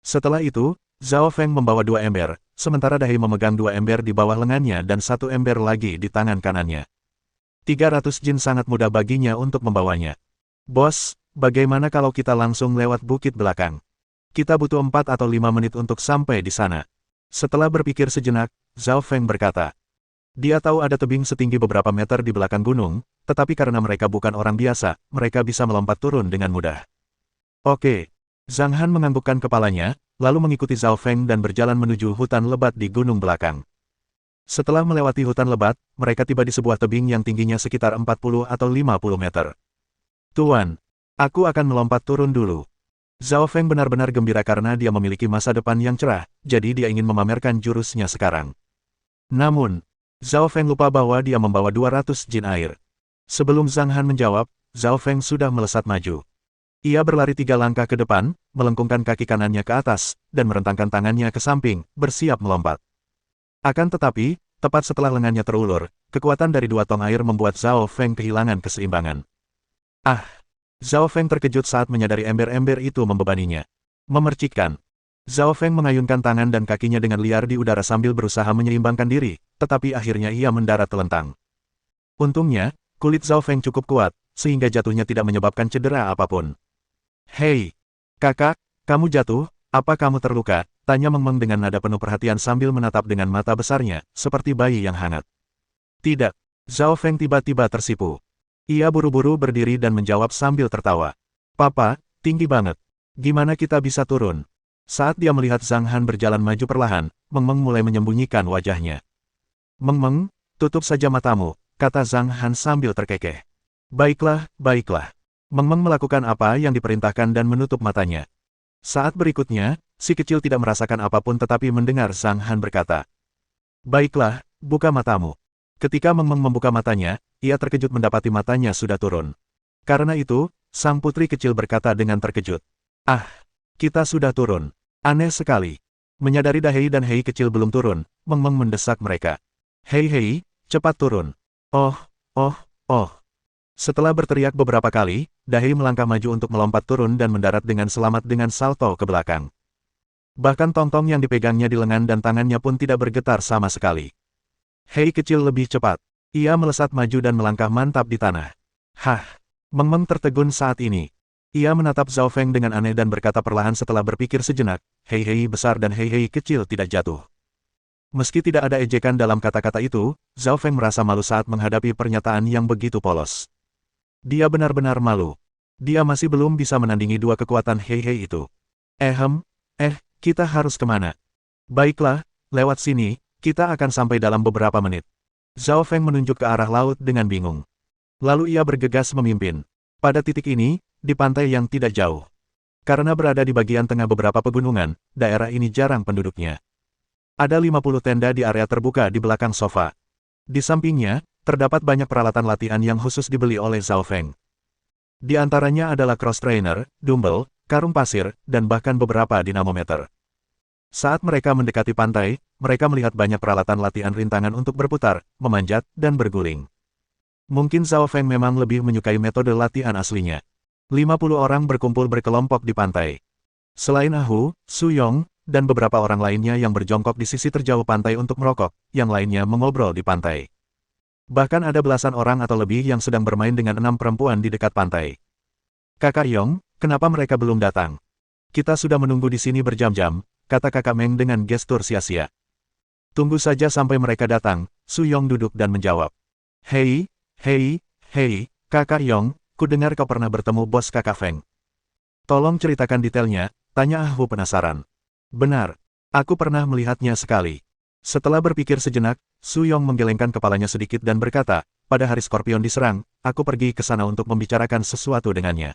Setelah itu, Zhao Feng membawa 2 ember, sementara Dahei memegang 2 ember di bawah lengannya dan 1 ember lagi di tangan kanannya. 300 jin sangat mudah baginya untuk membawanya. Bos, bagaimana kalau kita langsung lewat bukit belakang? Kita butuh 4 atau 5 menit untuk sampai di sana. Setelah berpikir sejenak, Zhao Feng berkata. Dia tahu ada tebing setinggi beberapa meter di belakang gunung, tetapi karena mereka bukan orang biasa, mereka bisa melompat turun dengan mudah. Oke. Zhang Han menganggukkan kepalanya, lalu mengikuti Zhao Feng dan berjalan menuju hutan lebat di gunung belakang. Setelah melewati hutan lebat, mereka tiba di sebuah tebing yang tingginya sekitar 40 atau 50 meter. Tuan, aku akan melompat turun dulu. Zhao Feng benar-benar gembira karena dia memiliki masa depan yang cerah, jadi dia ingin memamerkan jurusnya sekarang. Namun, Zhao Feng lupa bahwa dia membawa 200 jin air. Sebelum Zhang Han menjawab, Zhao Feng sudah melesat maju. Ia berlari 3 langkah ke depan, melengkungkan kaki kanannya ke atas, dan merentangkan tangannya ke samping, bersiap melompat. Akan tetapi, tepat setelah lengannya terulur, kekuatan dari 2 tong air membuat Zhao Feng kehilangan keseimbangan. Zhao Feng terkejut saat menyadari ember-ember itu membebaninya. Memercikkan. Zhao Feng mengayunkan tangan dan kakinya dengan liar di udara sambil berusaha menyeimbangkan diri, tetapi akhirnya ia mendarat telentang. Untungnya, kulit Zhao Feng cukup kuat, sehingga jatuhnya tidak menyebabkan cedera apapun. Hei, kakak, kamu jatuh, apa kamu terluka? Tanya Meng dengan nada penuh perhatian sambil menatap dengan mata besarnya, seperti bayi yang hangat. Tidak, Zhao Feng tiba-tiba tersipu. Ia buru-buru berdiri dan menjawab sambil tertawa. Papa, tinggi banget. Gimana kita bisa turun? Saat dia melihat Zhang Han berjalan maju perlahan, Meng mulai menyembunyikan wajahnya. Meng, tutup saja matamu, kata Zhang Han sambil terkekeh. Baiklah. Meng melakukan apa yang diperintahkan dan menutup matanya. Saat berikutnya, si kecil tidak merasakan apapun tetapi mendengar Zhang Han berkata. Baiklah, buka matamu. Ketika Meng Meng membuka matanya, ia terkejut mendapati matanya sudah turun. Karena itu, sang putri kecil berkata dengan terkejut. Ah, kita sudah turun. Aneh sekali. Menyadari Dahei dan Hei kecil belum turun, Meng Meng mendesak mereka. Hei, cepat turun. Oh, oh, oh. Setelah berteriak beberapa kali, Dahei melangkah maju untuk melompat turun dan mendarat dengan selamat dengan salto ke belakang. Bahkan tong-tong yang dipegangnya di lengan dan tangannya pun tidak bergetar sama sekali. Hei kecil lebih cepat. Ia melesat maju dan melangkah mantap di tanah. Hah! Meng Meng tertegun saat ini. Ia menatap Zhao Feng dengan aneh dan berkata perlahan setelah berpikir sejenak, Hei besar dan Hei kecil tidak jatuh. Meski tidak ada ejekan dalam kata-kata itu, Zhao Feng merasa malu saat menghadapi pernyataan yang begitu polos. Dia benar-benar malu. Dia masih belum bisa menandingi dua kekuatan Hei itu. Kita harus kemana? Baiklah, lewat sini, kita akan sampai dalam beberapa menit. Zhao Feng menunjuk ke arah laut dengan bingung. Lalu ia bergegas memimpin. Pada titik ini, di pantai yang tidak jauh. Karena berada di bagian tengah beberapa pegunungan, daerah ini jarang penduduknya. Ada 50 tenda di area terbuka di belakang sofa. Di sampingnya, terdapat banyak peralatan latihan yang khusus dibeli oleh Zhao Feng. Di antaranya adalah cross trainer, dumbbell, karung pasir, dan bahkan beberapa dinamometer. Saat mereka mendekati pantai, mereka melihat banyak peralatan latihan rintangan untuk berputar, memanjat, dan berguling. Mungkin Zhao Feng memang lebih menyukai metode latihan aslinya. 50 orang berkumpul berkelompok di pantai. Selain Ahu, Su Yong, dan beberapa orang lainnya yang berjongkok di sisi terjauh pantai untuk merokok, yang lainnya mengobrol di pantai. Bahkan ada belasan orang atau lebih yang sedang bermain dengan 6 perempuan di dekat pantai. Kakak Yong, kenapa mereka belum datang? Kita sudah menunggu di sini berjam-jam, kata kakak Meng dengan gestur sia-sia. Tunggu saja sampai mereka datang, Su Yong duduk dan menjawab. Hei, kakak Yong, ku dengar kau pernah bertemu bos kakak Feng. Tolong ceritakan detailnya, tanya Ahu penasaran. Benar, aku pernah melihatnya sekali. Setelah berpikir sejenak, Su Yong menggelengkan kepalanya sedikit dan berkata, pada hari Skorpion diserang, aku pergi ke sana untuk membicarakan sesuatu dengannya.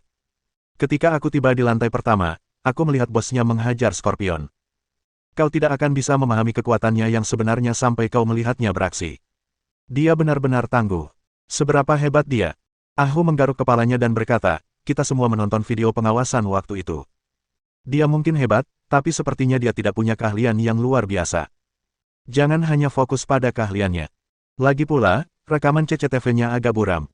Ketika aku tiba di lantai pertama, aku melihat bosnya menghajar Skorpion. Kau tidak akan bisa memahami kekuatannya yang sebenarnya sampai kau melihatnya beraksi. Dia benar-benar tangguh. Seberapa hebat dia? Ahu menggaruk kepalanya dan berkata, kita semua menonton video pengawasan waktu itu. Dia mungkin hebat, tapi sepertinya dia tidak punya keahlian yang luar biasa. Jangan hanya fokus pada keahliannya. Lagi pula, rekaman CCTV-nya agak buram.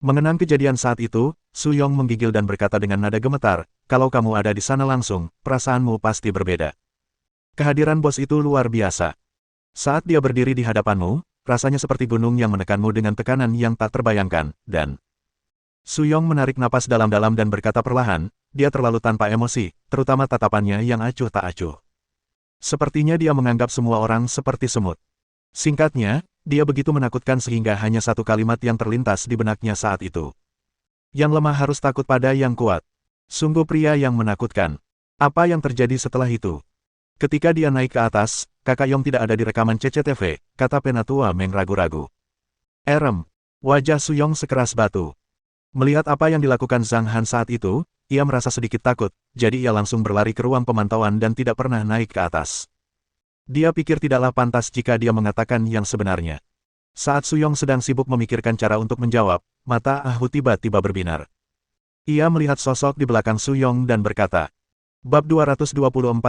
Mengenang kejadian saat itu, Su Yong menggigil dan berkata dengan nada gemetar, kalau kamu ada di sana langsung, perasaanmu pasti berbeda. Kehadiran bos itu luar biasa. Saat dia berdiri di hadapanmu, rasanya seperti gunung yang menekanmu dengan tekanan yang tak terbayangkan, dan... Su Yong menarik napas dalam-dalam dan berkata perlahan, dia terlalu tanpa emosi, terutama tatapannya yang acuh tak acuh. Sepertinya dia menganggap semua orang seperti semut. Singkatnya, dia begitu menakutkan sehingga hanya satu kalimat yang terlintas di benaknya saat itu. Yang lemah harus takut pada yang kuat. Sungguh pria yang menakutkan. Apa yang terjadi setelah itu? Ketika dia naik ke atas, kakak Yong tidak ada di rekaman CCTV, kata penatua Meng ragu-ragu. Wajah Su Yong sekeras batu. Melihat apa yang dilakukan Zhang Han saat itu, ia merasa sedikit takut, jadi ia langsung berlari ke ruang pemantauan dan tidak pernah naik ke atas. Dia pikir tidaklah pantas jika dia mengatakan yang sebenarnya. Saat Su Yong sedang sibuk memikirkan cara untuk menjawab, mata Ahu tiba-tiba berbinar. Ia melihat sosok di belakang Su Yong dan berkata, Bab 224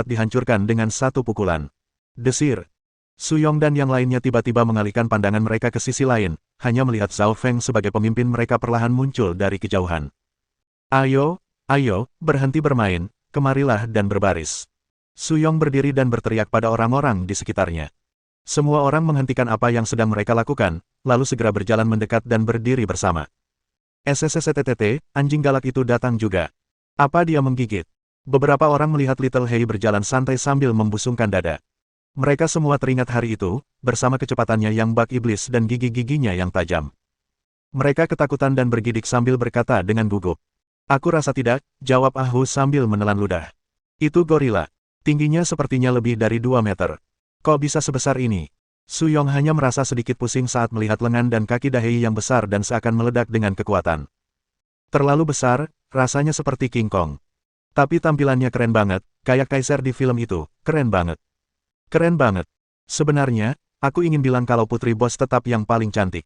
dihancurkan dengan satu pukulan. Desir. Su Yong dan yang lainnya tiba-tiba mengalihkan pandangan mereka ke sisi lain, hanya melihat Zhao Feng sebagai pemimpin mereka perlahan muncul dari kejauhan. Ayo, berhenti bermain, kemarilah dan berbaris. Su Yong berdiri dan berteriak pada orang-orang di sekitarnya. Semua orang menghentikan apa yang sedang mereka lakukan, lalu segera berjalan mendekat dan berdiri bersama. SSSTTT, anjing galak itu datang juga. Apa dia menggigit? Beberapa orang melihat Little Hei berjalan santai sambil membusungkan dada. Mereka semua teringat hari itu, bersama kecepatannya yang bak iblis dan gigi-giginya yang tajam. Mereka ketakutan dan bergidik sambil berkata dengan gugup. Aku rasa tidak, jawab Ahu sambil menelan ludah. Itu gorila. Tingginya sepertinya lebih dari 2 meter. Kok bisa sebesar ini? Su Yong hanya merasa sedikit pusing saat melihat lengan dan kaki Dahei yang besar dan seakan meledak dengan kekuatan. Terlalu besar, rasanya seperti King Kong. Tapi tampilannya keren banget, kayak kaisar di film itu, keren banget. Keren banget. Sebenarnya, Aku ingin bilang kalau putri bos tetap yang paling cantik.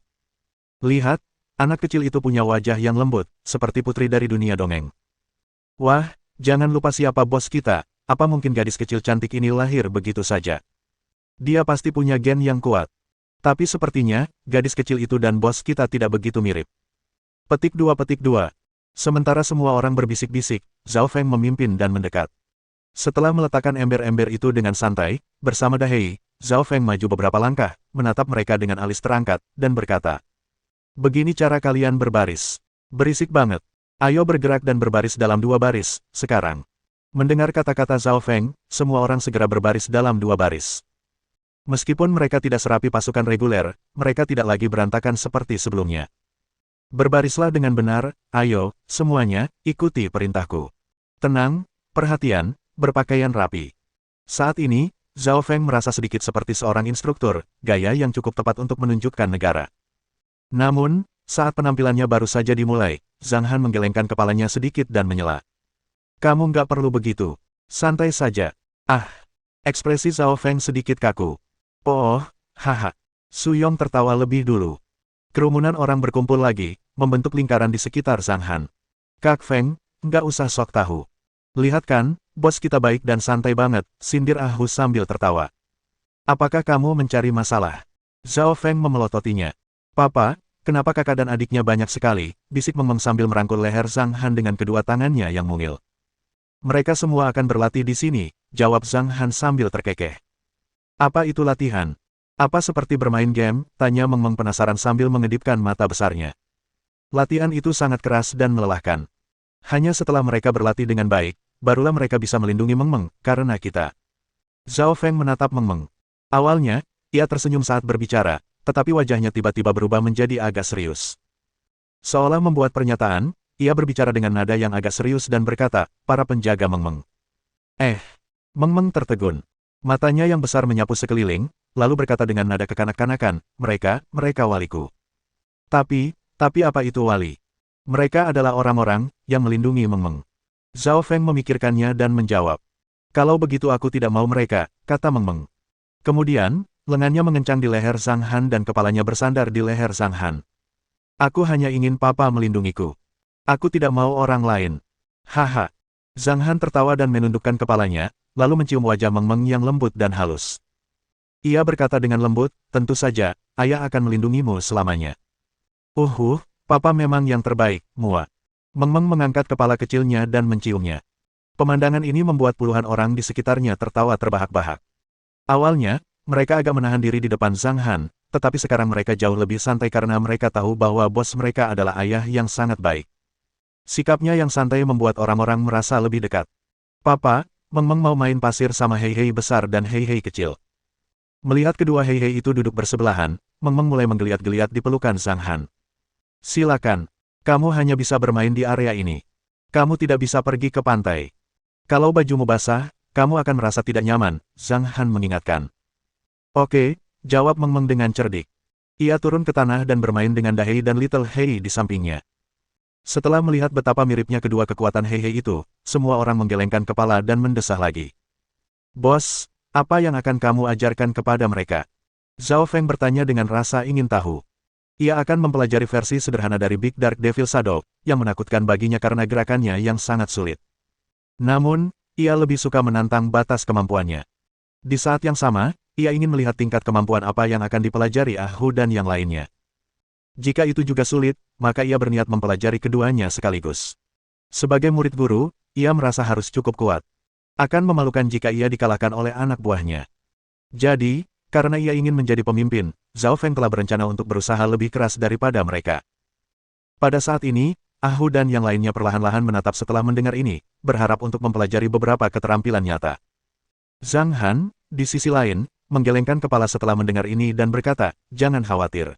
Lihat, anak kecil itu punya wajah yang lembut, seperti putri dari dunia dongeng. Wah, jangan lupa siapa bos kita, apa mungkin gadis kecil cantik ini lahir begitu saja? Dia pasti punya gen yang kuat. Tapi sepertinya, gadis kecil itu dan bos kita tidak begitu mirip. Petik 2 petik 2. Sementara semua orang berbisik-bisik, Zhao Feng memimpin dan mendekat. Setelah meletakkan ember-ember itu dengan santai, bersama Dahei, Zhao Feng maju beberapa langkah, menatap mereka dengan alis terangkat, dan berkata, "Begini cara kalian berbaris. Berisik banget. Ayo bergerak dan berbaris dalam 2 baris, sekarang." Mendengar kata-kata Zhao Feng, semua orang segera berbaris dalam 2 baris. Meskipun mereka tidak serapi pasukan reguler, mereka tidak lagi berantakan seperti sebelumnya. Berbarislah dengan benar, ayo, semuanya, ikuti perintahku. Tenang, perhatian, berpakaian rapi. Saat ini, Zhao Feng merasa sedikit seperti seorang instruktur, gaya yang cukup tepat untuk menunjukkan negara. Namun, saat penampilannya baru saja dimulai, Zhang Han menggelengkan kepalanya sedikit dan menyela. "Kamu nggak perlu begitu. Santai saja." Ah, ekspresi Zhao Feng sedikit kaku. "Oh, haha." Su Yong tertawa lebih dulu. Kerumunan orang berkumpul lagi, membentuk lingkaran di sekitar Zhang Han. "Kak Feng, nggak usah sok tahu. Lihat kan, bos kita baik dan santai banget," sindir Ah Hu sambil tertawa. "Apakah kamu mencari masalah?" Zhao Feng memelototinya. "Papa, kenapa kakak dan adiknya banyak sekali?" bisik Meng Meng sambil merangkul leher Zhang Han dengan kedua tangannya yang mungil. "Mereka semua akan berlatih di sini," jawab Zhang Han sambil terkekeh. "Apa itu latihan? Apa seperti bermain game?" tanya Meng Meng penasaran sambil mengedipkan mata besarnya. "Latihan itu sangat keras dan melelahkan. Hanya setelah mereka berlatih dengan baik, barulah mereka bisa melindungi Meng Meng, karena kita." Zhao Feng menatap Meng Meng. Awalnya, ia tersenyum saat berbicara, tetapi wajahnya tiba-tiba berubah menjadi agak serius. Seolah membuat pernyataan, ia berbicara dengan nada yang agak serius dan berkata, "Para penjaga Meng Meng." Meng Meng tertegun. Matanya yang besar menyapu sekeliling, lalu berkata dengan nada kekanak-kanakan, mereka waliku." Tapi apa itu wali? "Mereka adalah orang-orang yang melindungi Meng Meng." Zhao Feng memikirkannya dan menjawab, "Kalau begitu aku tidak mau mereka," kata Meng Meng. Kemudian, lengannya mengencang di leher Zhang Han dan kepalanya bersandar di leher Zhang Han. "Aku hanya ingin papa melindungiku. Aku tidak mau orang lain." Haha. Zhang Han tertawa dan menundukkan kepalanya, lalu mencium wajah Meng Meng yang lembut dan halus. Ia berkata dengan lembut, "Tentu saja, ayah akan melindungimu selamanya." Papa memang yang terbaik, Mua." Meng Meng mengangkat kepala kecilnya dan menciumnya. Pemandangan ini membuat puluhan orang di sekitarnya tertawa terbahak-bahak. Awalnya, mereka agak menahan diri di depan Zhang Han, tetapi sekarang mereka jauh lebih santai karena mereka tahu bahwa bos mereka adalah ayah yang sangat baik. Sikapnya yang santai membuat orang-orang merasa lebih dekat. "Papa, Meng Meng mau main pasir sama Hei Hei besar dan Hei Hei kecil." Melihat kedua Hei Hei itu duduk bersebelahan, Meng Meng mulai menggeliat-geliat di pelukan Zhang Han. "Silakan. Kamu hanya bisa bermain di area ini. Kamu tidak bisa pergi ke pantai. Kalau bajumu basah, kamu akan merasa tidak nyaman," Zhang Han mengingatkan. "Oke," jawab Meng Meng dengan cerdik. Ia turun ke tanah dan bermain dengan Dahei dan Little Hei di sampingnya. Setelah melihat betapa miripnya kedua kekuatan Hei Hei itu, semua orang menggelengkan kepala dan mendesah lagi. "Bos, apa yang akan kamu ajarkan kepada mereka?" Zhao Feng bertanya dengan rasa ingin tahu. Ia akan mempelajari versi sederhana dari Big Dark Devil Shadow, yang menakutkan baginya karena gerakannya yang sangat sulit. Namun, ia lebih suka menantang batas kemampuannya. Di saat yang sama, ia ingin melihat tingkat kemampuan apa yang akan dipelajari Ah Hu dan yang lainnya. Jika itu juga sulit, maka ia berniat mempelajari keduanya sekaligus. Sebagai murid guru, ia merasa harus cukup kuat. Akan memalukan jika ia dikalahkan oleh anak buahnya. Jadi, karena ia ingin menjadi pemimpin, Zhao Feng telah berencana untuk berusaha lebih keras daripada mereka. Pada saat ini, Ah Hu dan yang lainnya perlahan-lahan menatap setelah mendengar ini, berharap untuk mempelajari beberapa keterampilan nyata. Zhang Han, di sisi lain, menggelengkan kepala setelah mendengar ini dan berkata, "Jangan khawatir.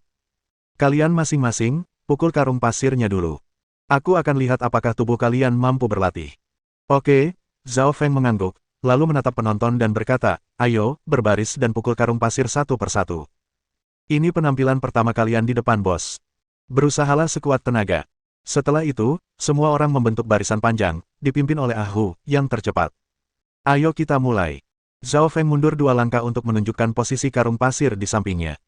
Kalian masing-masing, pukul karung pasirnya dulu. Aku akan lihat apakah tubuh kalian mampu berlatih." "Oke," Zhao Feng mengangguk, lalu menatap penonton dan berkata, "Ayo, berbaris dan pukul karung pasir satu persatu. Ini penampilan pertama kalian di depan bos. Berusahalah sekuat tenaga." Setelah itu, semua orang membentuk barisan panjang, dipimpin oleh Ah Hu, yang tercepat. "Ayo kita mulai." Zhao Feng mundur 2 langkah untuk menunjukkan posisi karung pasir di sampingnya.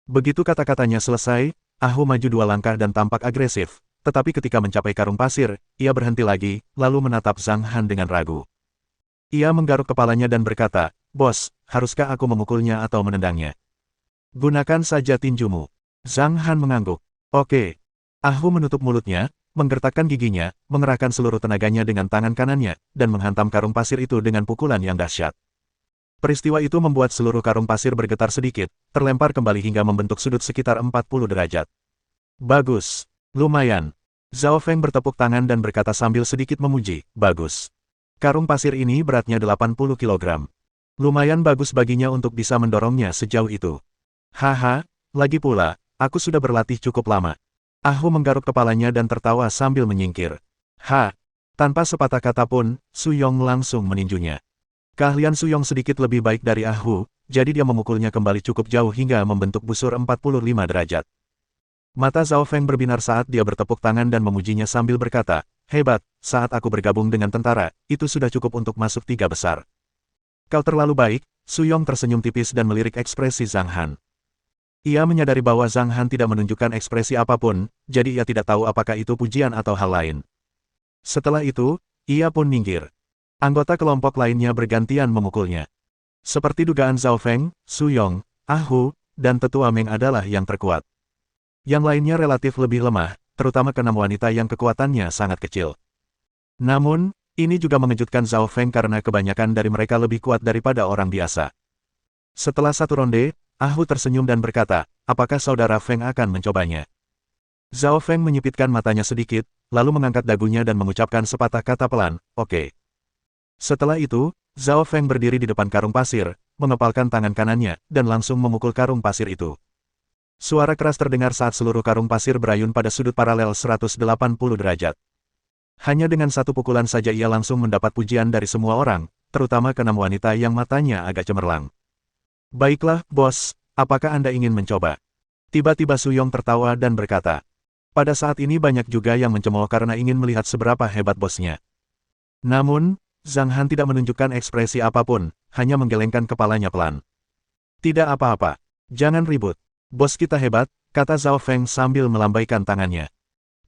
Begitu kata-katanya selesai, Ah Hu maju 2 langkah dan tampak agresif, tetapi ketika mencapai karung pasir, ia berhenti lagi, lalu menatap Zhang Han dengan ragu. Ia menggaruk kepalanya dan berkata, "Bos, haruskah aku memukulnya atau menendangnya? Gunakan saja tinjumu." Zhang Han mengangguk. "Oke." Ah Hu menutup mulutnya, menggertakkan giginya, mengerahkan seluruh tenaganya dengan tangan kanannya, dan menghantam karung pasir itu dengan pukulan yang dahsyat. Peristiwa itu membuat seluruh karung pasir bergetar sedikit, terlempar kembali hingga membentuk sudut sekitar 40 derajat. "Bagus. Lumayan." Zhao Feng bertepuk tangan dan berkata sambil sedikit memuji, "Bagus. Karung pasir ini beratnya 80 kilogram. Lumayan bagus baginya untuk bisa mendorongnya sejauh itu." "Haha, lagi pula, aku sudah berlatih cukup lama." Ah Hu menggaruk kepalanya dan tertawa sambil menyingkir. Tanpa sepatah kata pun, Su Yong langsung meninjunya. Keahlian Su Yong sedikit lebih baik dari Ah Hu, jadi dia memukulnya kembali cukup jauh hingga membentuk busur 45 derajat. Mata Zhao Feng berbinar saat dia bertepuk tangan dan memujinya sambil berkata, "Hebat, saat aku bergabung dengan tentara, itu sudah cukup untuk masuk 3 besar. Kau terlalu baik." Su Yong tersenyum tipis dan melirik ekspresi Zhang Han. Ia menyadari bahwa Zhang Han tidak menunjukkan ekspresi apapun, jadi ia tidak tahu apakah itu pujian atau hal lain. Setelah itu, ia pun minggir. Anggota kelompok lainnya bergantian memukulnya. Seperti dugaan Zhao Feng, Su Yong, Ah Hu, dan Tetua Meng adalah yang terkuat. Yang lainnya relatif lebih lemah, terutama ke-6 wanita yang kekuatannya sangat kecil. Namun, ini juga mengejutkan Zhao Feng karena kebanyakan dari mereka lebih kuat daripada orang biasa. Setelah 1 ronde, Ah Hu tersenyum dan berkata, "Apakah saudara Feng akan mencobanya?" Zhao Feng menyipitkan matanya sedikit, lalu mengangkat dagunya dan mengucapkan sepatah kata pelan, "Oke." Setelah itu, Zhao Feng berdiri di depan karung pasir, mengepalkan tangan kanannya, dan langsung memukul karung pasir itu. Suara keras terdengar saat seluruh karung pasir berayun pada sudut paralel 180 derajat. Hanya dengan 1 pukulan saja ia langsung mendapat pujian dari semua orang, terutama ke-6 wanita yang matanya agak cemerlang. "Baiklah, bos, apakah Anda ingin mencoba?" Tiba-tiba Su Yong tertawa dan berkata. Pada saat ini banyak juga yang mencemooh karena ingin melihat seberapa hebat bosnya. Namun, Zhang Han tidak menunjukkan ekspresi apapun, hanya menggelengkan kepalanya pelan. "Tidak apa-apa. Jangan ribut. Bos kita hebat," kata Zhao Feng sambil melambaikan tangannya.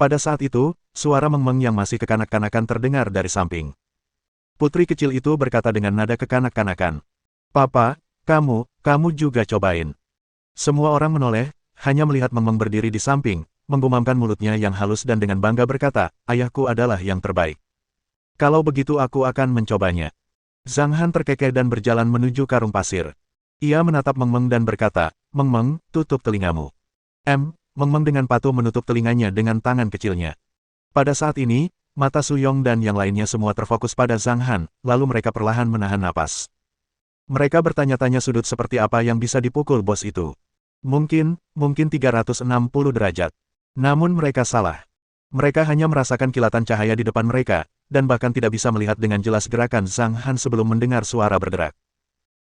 Pada saat itu, suara Meng Meng yang masih kekanak-kanakan terdengar dari samping. Putri kecil itu berkata dengan nada kekanak-kanakan. "Papa, kamu juga cobain." Semua orang menoleh, hanya melihat Meng Meng berdiri di samping, menggumamkan mulutnya yang halus dan dengan bangga berkata, "Ayahku adalah yang terbaik. Kalau begitu aku akan mencobanya." Zhang Han terkekeh dan berjalan menuju karung pasir. Ia menatap Meng Meng dan berkata, "Meng Meng, tutup telingamu." Meng Meng dengan patuh menutup telinganya dengan tangan kecilnya. Pada saat ini, mata Su Yong dan yang lainnya semua terfokus pada Zhang Han, lalu mereka perlahan menahan napas. Mereka bertanya-tanya sudut seperti apa yang bisa dipukul bos itu. Mungkin 360 derajat. Namun mereka salah. Mereka hanya merasakan kilatan cahaya di depan mereka, dan bahkan tidak bisa melihat dengan jelas gerakan Zhang Han sebelum mendengar suara bergerak.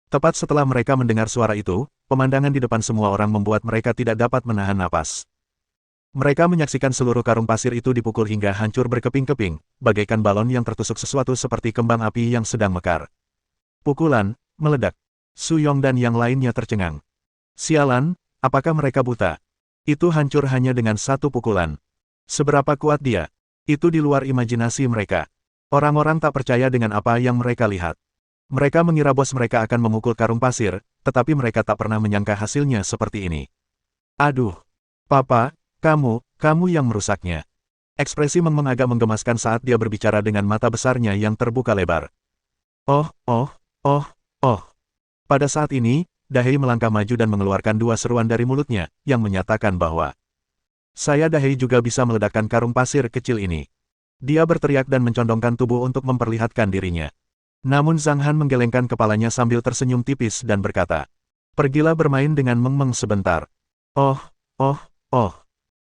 Tepat setelah mereka mendengar suara itu, pemandangan di depan semua orang membuat mereka tidak dapat menahan napas. Mereka menyaksikan seluruh karung pasir itu dipukul hingga hancur berkeping-keping, bagaikan balon yang tertusuk sesuatu seperti kembang api yang sedang mekar. Pukulan meledak. Su Yong dan yang lainnya tercengang. Sialan, apakah mereka buta? Itu hancur hanya dengan 1 pukulan. Seberapa kuat dia? Itu di luar imajinasi mereka. Orang-orang tak percaya dengan apa yang mereka lihat. Mereka mengira bos mereka akan memukul karung pasir, tetapi mereka tak pernah menyangka hasilnya seperti ini. "Aduh, Papa, kamu yang merusaknya." Ekspresi Meng Meng agak menggemaskan saat dia berbicara dengan mata besarnya yang terbuka lebar. Oh. Pada saat ini, Dahei melangkah maju dan mengeluarkan 2 seruan dari mulutnya, yang menyatakan bahwa "Saya Dahei juga bisa meledakkan karung pasir kecil ini." Dia berteriak dan mencondongkan tubuh untuk memperlihatkan dirinya. Namun Zhang Han menggelengkan kepalanya sambil tersenyum tipis dan berkata, "Pergilah bermain dengan Meng Meng sebentar." Oh.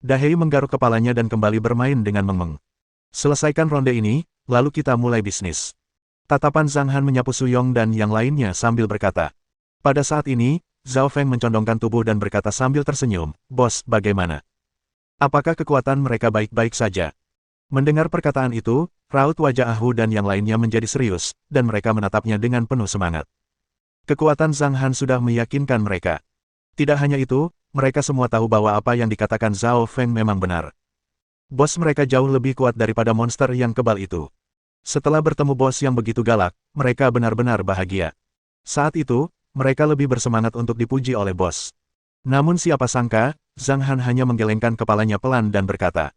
Dahei menggaruk kepalanya dan kembali bermain dengan Meng Meng. "Selesaikan ronde ini, lalu kita mulai bisnis." Tatapan Zhang Han menyapu Su Yong dan yang lainnya sambil berkata. Pada saat ini, Zhao Feng mencondongkan tubuh dan berkata sambil tersenyum, "Bos, bagaimana? Apakah kekuatan mereka baik-baik saja?" Mendengar perkataan itu, raut wajah Ah Hu dan yang lainnya menjadi serius, dan mereka menatapnya dengan penuh semangat. Kekuatan Zhang Han sudah meyakinkan mereka. Tidak hanya itu, mereka semua tahu bahwa apa yang dikatakan Zhao Feng memang benar. Bos mereka jauh lebih kuat daripada monster yang kebal itu. Setelah bertemu bos yang begitu galak, mereka benar-benar bahagia. Saat itu, mereka lebih bersemangat untuk dipuji oleh bos. Namun siapa sangka, Zhang Han hanya menggelengkan kepalanya pelan dan berkata,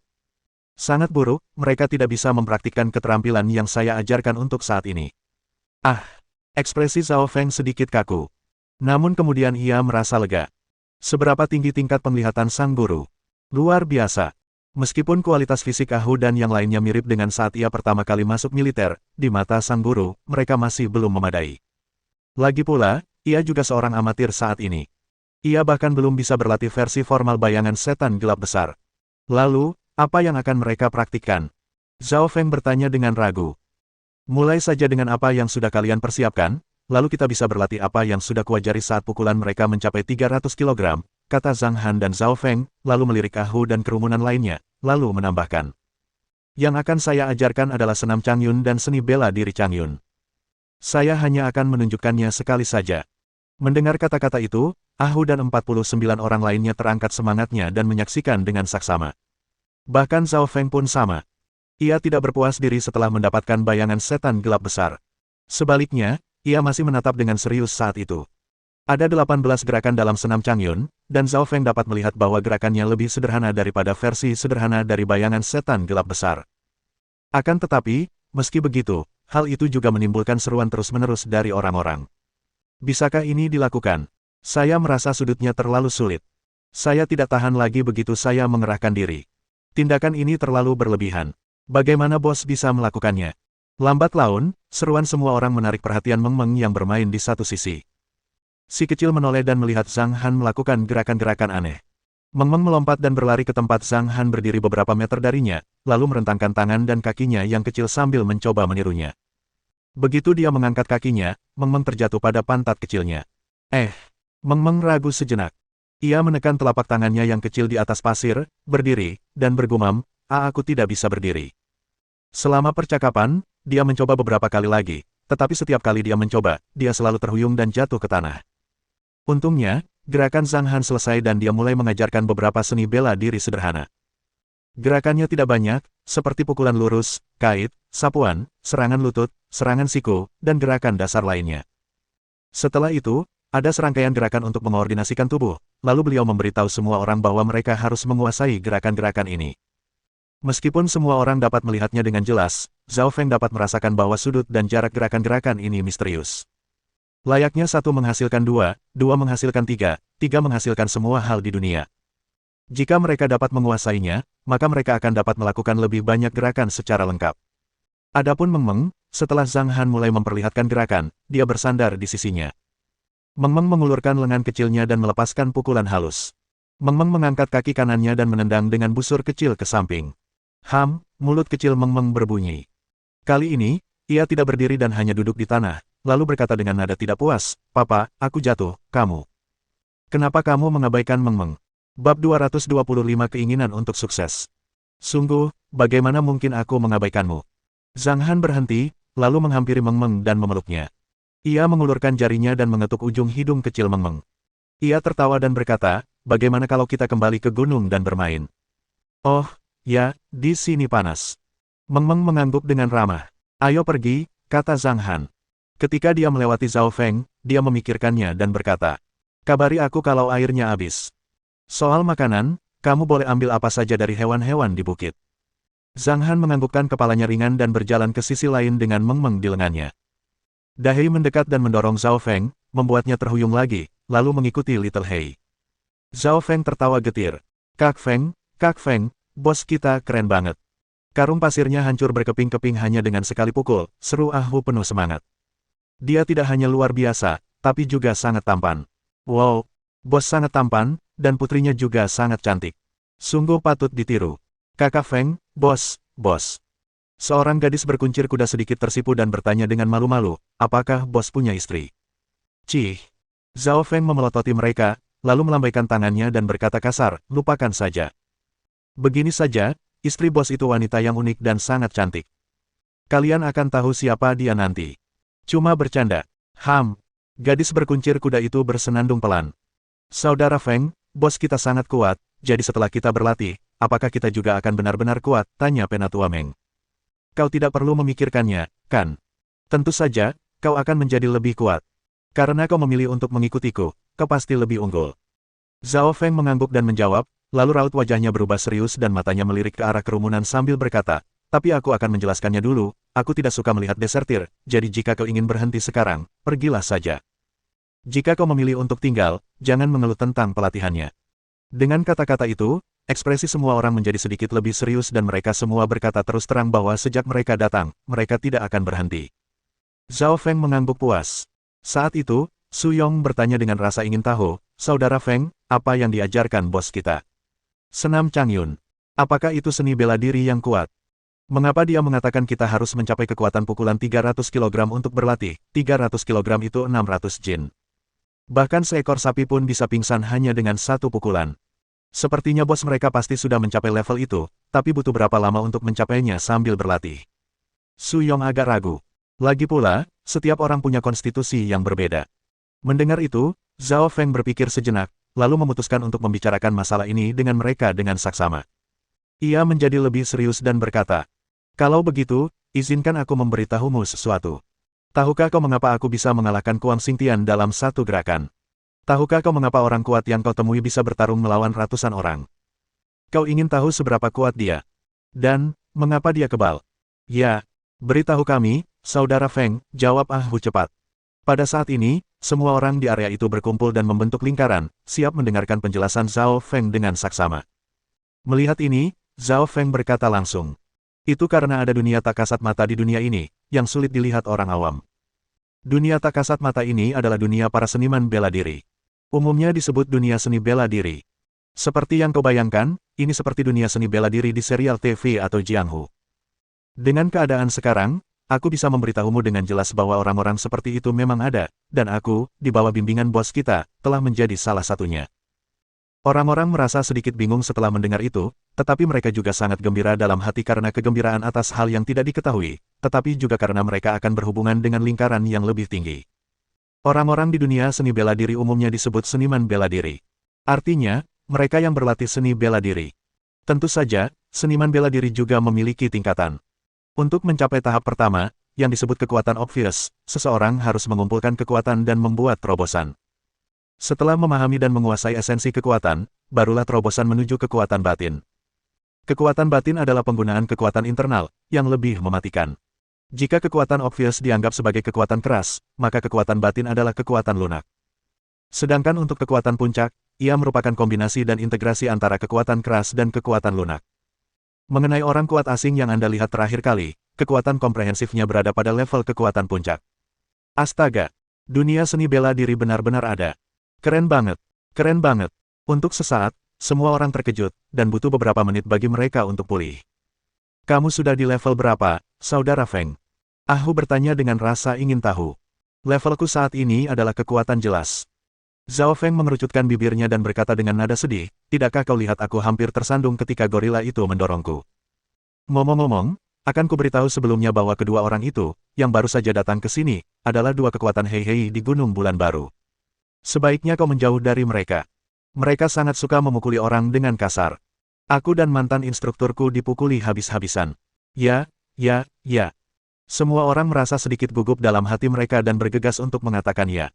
"Sangat buruk, mereka tidak bisa mempraktikkan keterampilan yang saya ajarkan untuk saat ini." Ah, ekspresi Zhao Feng sedikit kaku. Namun kemudian ia merasa lega. Seberapa tinggi tingkat penglihatan sang guru? Luar biasa. Meskipun kualitas fisik Ah Hu dan yang lainnya mirip dengan saat ia pertama kali masuk militer, di mata sang guru, mereka masih belum memadai. Lagi pula, ia juga seorang amatir saat ini. Ia bahkan belum bisa berlatih versi formal bayangan setan gelap besar. Lalu, apa yang akan mereka praktikkan? Zhao Feng bertanya dengan ragu. Mulai saja dengan apa yang sudah kalian persiapkan, lalu kita bisa berlatih apa yang sudah kuajari saat pukulan mereka mencapai 300 kg, kata Zhang Han dan Zhao Feng, lalu melirik Ah Hu dan kerumunan lainnya, lalu menambahkan. Yang akan saya ajarkan adalah senam Changyun dan seni bela diri Changyun. Saya hanya akan menunjukkannya sekali saja. Mendengar kata-kata itu, Ah Hu dan 49 orang lainnya terangkat semangatnya dan menyaksikan dengan saksama. Bahkan Zhao Feng pun sama. Ia tidak berpuas diri setelah mendapatkan bayangan setan gelap besar. Sebaliknya, ia masih menatap dengan serius saat itu. Ada 18 gerakan dalam senam Changyun, dan Zhao Feng dapat melihat bahwa gerakannya lebih sederhana daripada versi sederhana dari bayangan setan gelap besar. Akan tetapi, meski begitu, hal itu juga menimbulkan seruan terus-menerus dari orang-orang. Bisakah ini dilakukan? Saya merasa sudutnya terlalu sulit. Saya tidak tahan lagi begitu saya mengerahkan diri. Tindakan ini terlalu berlebihan. Bagaimana bos bisa melakukannya? Lambat laun, seruan semua orang menarik perhatian Meng Meng yang bermain di satu sisi. Si kecil menoleh dan melihat Zhang Han melakukan gerakan-gerakan aneh. Meng Meng melompat dan berlari ke tempat Zhang Han berdiri beberapa meter darinya, lalu merentangkan tangan dan kakinya yang kecil sambil mencoba menirunya. Begitu dia mengangkat kakinya, Meng Meng terjatuh pada pantat kecilnya. Meng Meng ragu sejenak. Ia menekan telapak tangannya yang kecil di atas pasir, berdiri, dan bergumam, aku tidak bisa berdiri." Selama percakapan, dia mencoba beberapa kali lagi, tetapi setiap kali dia mencoba, dia selalu terhuyung dan jatuh ke tanah. Untungnya, gerakan Zhang Han selesai dan dia mulai mengajarkan beberapa seni bela diri sederhana. Gerakannya tidak banyak, seperti pukulan lurus, kait, sapuan, serangan lutut, serangan siku, dan gerakan dasar lainnya. Setelah itu, ada serangkaian gerakan untuk mengoordinasikan tubuh, lalu beliau memberitahu semua orang bahwa mereka harus menguasai gerakan-gerakan ini. Meskipun semua orang dapat melihatnya dengan jelas, Zhao Feng dapat merasakan bahwa sudut dan jarak gerakan-gerakan ini misterius. Layaknya satu menghasilkan dua, dua menghasilkan tiga, tiga menghasilkan semua hal di dunia. Jika mereka dapat menguasainya, maka mereka akan dapat melakukan lebih banyak gerakan secara lengkap. Adapun Meng Meng, setelah Zhang Han mulai memperlihatkan gerakan, dia bersandar di sisinya. Meng Meng mengulurkan lengan kecilnya dan melepaskan pukulan halus. Meng Meng mengangkat kaki kanannya dan menendang dengan busur kecil ke samping. Mulut kecil Meng Meng berbunyi. Kali ini, ia tidak berdiri dan hanya duduk di tanah, lalu berkata dengan nada tidak puas, "Papa, aku jatuh, kamu. Kenapa kamu mengabaikan Meng Meng?" Bab 225 Keinginan untuk Sukses. Sungguh, bagaimana mungkin aku mengabaikanmu? Zhang Han berhenti, lalu menghampiri Meng Meng dan memeluknya. Ia mengulurkan jarinya dan mengetuk ujung hidung kecil Meng Meng. Ia tertawa dan berkata, "Bagaimana kalau kita kembali ke gunung dan bermain?" "Oh, ya, di sini panas." Meng Meng mengangguk dengan ramah. "Ayo pergi," kata Zhang Han. Ketika dia melewati Zhao Feng, dia memikirkannya dan berkata, "Kabari aku kalau airnya habis. Soal makanan, kamu boleh ambil apa saja dari hewan-hewan di bukit." Zhang Han menganggukkan kepalanya ringan dan berjalan ke sisi lain dengan Meng Meng di lengannya. Dahei mendekat dan mendorong Zhao Feng, membuatnya terhuyung lagi, lalu mengikuti Little Hei. Zhao Feng tertawa getir. Kak Feng, bos kita keren banget." Karung pasirnya hancur berkeping-keping hanya dengan sekali pukul, seru Ah Hu penuh semangat. Dia tidak hanya luar biasa, tapi juga sangat tampan. Wow, bos sangat tampan, dan putrinya juga sangat cantik. Sungguh patut ditiru. Kakak Feng, bos. Seorang gadis berkuncir kuda sedikit tersipu dan bertanya dengan malu-malu, apakah bos punya istri? Cih. Zhao Feng memelototi mereka, lalu melambaikan tangannya dan berkata kasar, lupakan saja. Begini saja, istri bos itu wanita yang unik dan sangat cantik. Kalian akan tahu siapa dia nanti. Cuma bercanda. Gadis berkuncir kuda itu bersenandung pelan. Saudara Feng, bos kita sangat kuat, jadi setelah kita berlatih, apakah kita juga akan benar-benar kuat? Tanya Penatua Meng. Kau tidak perlu memikirkannya, kan? Tentu saja, kau akan menjadi lebih kuat. Karena kau memilih untuk mengikutiku, kau pasti lebih unggul. Zhao Feng mengangguk dan menjawab, lalu raut wajahnya berubah serius dan matanya melirik ke arah kerumunan sambil berkata, tapi aku akan menjelaskannya dulu, aku tidak suka melihat desertir, jadi jika kau ingin berhenti sekarang, pergilah saja. Jika kau memilih untuk tinggal, jangan mengeluh tentang pelatihannya. Dengan kata-kata itu, ekspresi semua orang menjadi sedikit lebih serius dan mereka semua berkata terus terang bahwa sejak mereka datang, mereka tidak akan berhenti. Zhao Feng mengangguk puas. Saat itu, Su Yong bertanya dengan rasa ingin tahu, Saudara Feng, apa yang diajarkan bos kita? Senam Changyun. Apakah itu seni bela diri yang kuat? Mengapa dia mengatakan kita harus mencapai kekuatan pukulan 300 kg untuk berlatih? 300 kg itu 600 jin. Bahkan seekor sapi pun bisa pingsan hanya dengan satu pukulan. Sepertinya bos mereka pasti sudah mencapai level itu, tapi butuh berapa lama untuk mencapainya sambil berlatih. Su Yong agak ragu. Lagi pula, setiap orang punya konstitusi yang berbeda. Mendengar itu, Zhao Feng berpikir sejenak, lalu memutuskan untuk membicarakan masalah ini dengan mereka dengan saksama. Ia menjadi lebih serius dan berkata, kalau begitu, izinkan aku memberitahumu sesuatu. Tahukah kau mengapa aku bisa mengalahkan Kuang Xingtian dalam satu gerakan? Tahukah kau mengapa orang kuat yang kau temui bisa bertarung melawan ratusan orang? Kau ingin tahu seberapa kuat dia? Dan, mengapa dia kebal? Ya, beritahu kami, Saudara Feng, jawab Hu cepat. Pada saat ini, semua orang di area itu berkumpul dan membentuk lingkaran, siap mendengarkan penjelasan Zhao Feng dengan saksama. Melihat ini, Zhao Feng berkata langsung. Itu karena ada dunia tak kasat mata di dunia ini, yang sulit dilihat orang awam. Dunia tak kasat mata ini adalah dunia para seniman bela diri. Umumnya disebut dunia seni bela diri. Seperti yang kau bayangkan, ini seperti dunia seni bela diri di serial TV atau Jianghu. Dengan keadaan sekarang, aku bisa memberitahumu dengan jelas bahwa orang-orang seperti itu memang ada, dan aku, di bawah bimbingan bos kita, telah menjadi salah satunya. Orang-orang merasa sedikit bingung setelah mendengar itu, tetapi mereka juga sangat gembira dalam hati karena kegembiraan atas hal yang tidak diketahui, tetapi juga karena mereka akan berhubungan dengan lingkaran yang lebih tinggi. Orang-orang di dunia seni bela diri umumnya disebut seniman bela diri. Artinya, mereka yang berlatih seni bela diri. Tentu saja, seniman bela diri juga memiliki tingkatan. Untuk mencapai tahap pertama, yang disebut kekuatan obvious, seseorang harus mengumpulkan kekuatan dan membuat terobosan. Setelah memahami dan menguasai esensi kekuatan, barulah terobosan menuju kekuatan batin. Kekuatan batin adalah penggunaan kekuatan internal, yang lebih mematikan. Jika kekuatan obvious dianggap sebagai kekuatan keras, maka kekuatan batin adalah kekuatan lunak. Sedangkan untuk kekuatan puncak, ia merupakan kombinasi dan integrasi antara kekuatan keras dan kekuatan lunak. Mengenai orang kuat asing yang Anda lihat terakhir kali, kekuatan komprehensifnya berada pada level kekuatan puncak. Astaga! Dunia seni bela diri benar-benar ada. Keren banget. Keren banget. Untuk sesaat, semua orang terkejut, dan butuh beberapa menit bagi mereka untuk pulih. Kamu sudah di level berapa, Saudara Feng? Hu bertanya dengan rasa ingin tahu. Levelku saat ini adalah kekuatan jelas. Zhao Feng mengerucutkan bibirnya dan berkata dengan nada sedih, tidakkah kau lihat aku hampir tersandung ketika gorila itu mendorongku? Ngomong-ngomong, akan kuberitahu sebelumnya bahwa kedua orang itu, yang baru saja datang ke sini, adalah dua kekuatan Hei di Gunung Bulan Baru. Sebaiknya kau menjauh dari mereka. Mereka sangat suka memukuli orang dengan kasar. Aku dan mantan instrukturku dipukuli habis-habisan. Ya. Semua orang merasa sedikit gugup dalam hati mereka dan bergegas untuk mengatakan ya.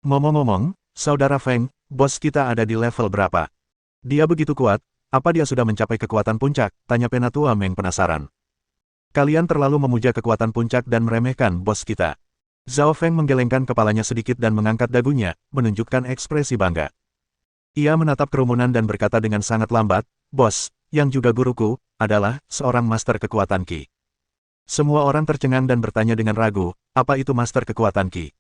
Ngomong-ngomong, Saudara Feng, bos kita ada di level berapa? Dia begitu kuat, apa dia sudah mencapai kekuatan puncak? Tanya Penatua Meng penasaran. Kalian terlalu memuja kekuatan puncak dan meremehkan bos kita. Zhao Feng menggelengkan kepalanya sedikit dan mengangkat dagunya, menunjukkan ekspresi bangga. Ia menatap kerumunan dan berkata dengan sangat lambat, bos, yang juga guruku, adalah seorang master kekuatan Qi. Semua orang tercengang dan bertanya dengan ragu, apa itu master kekuatan Qi?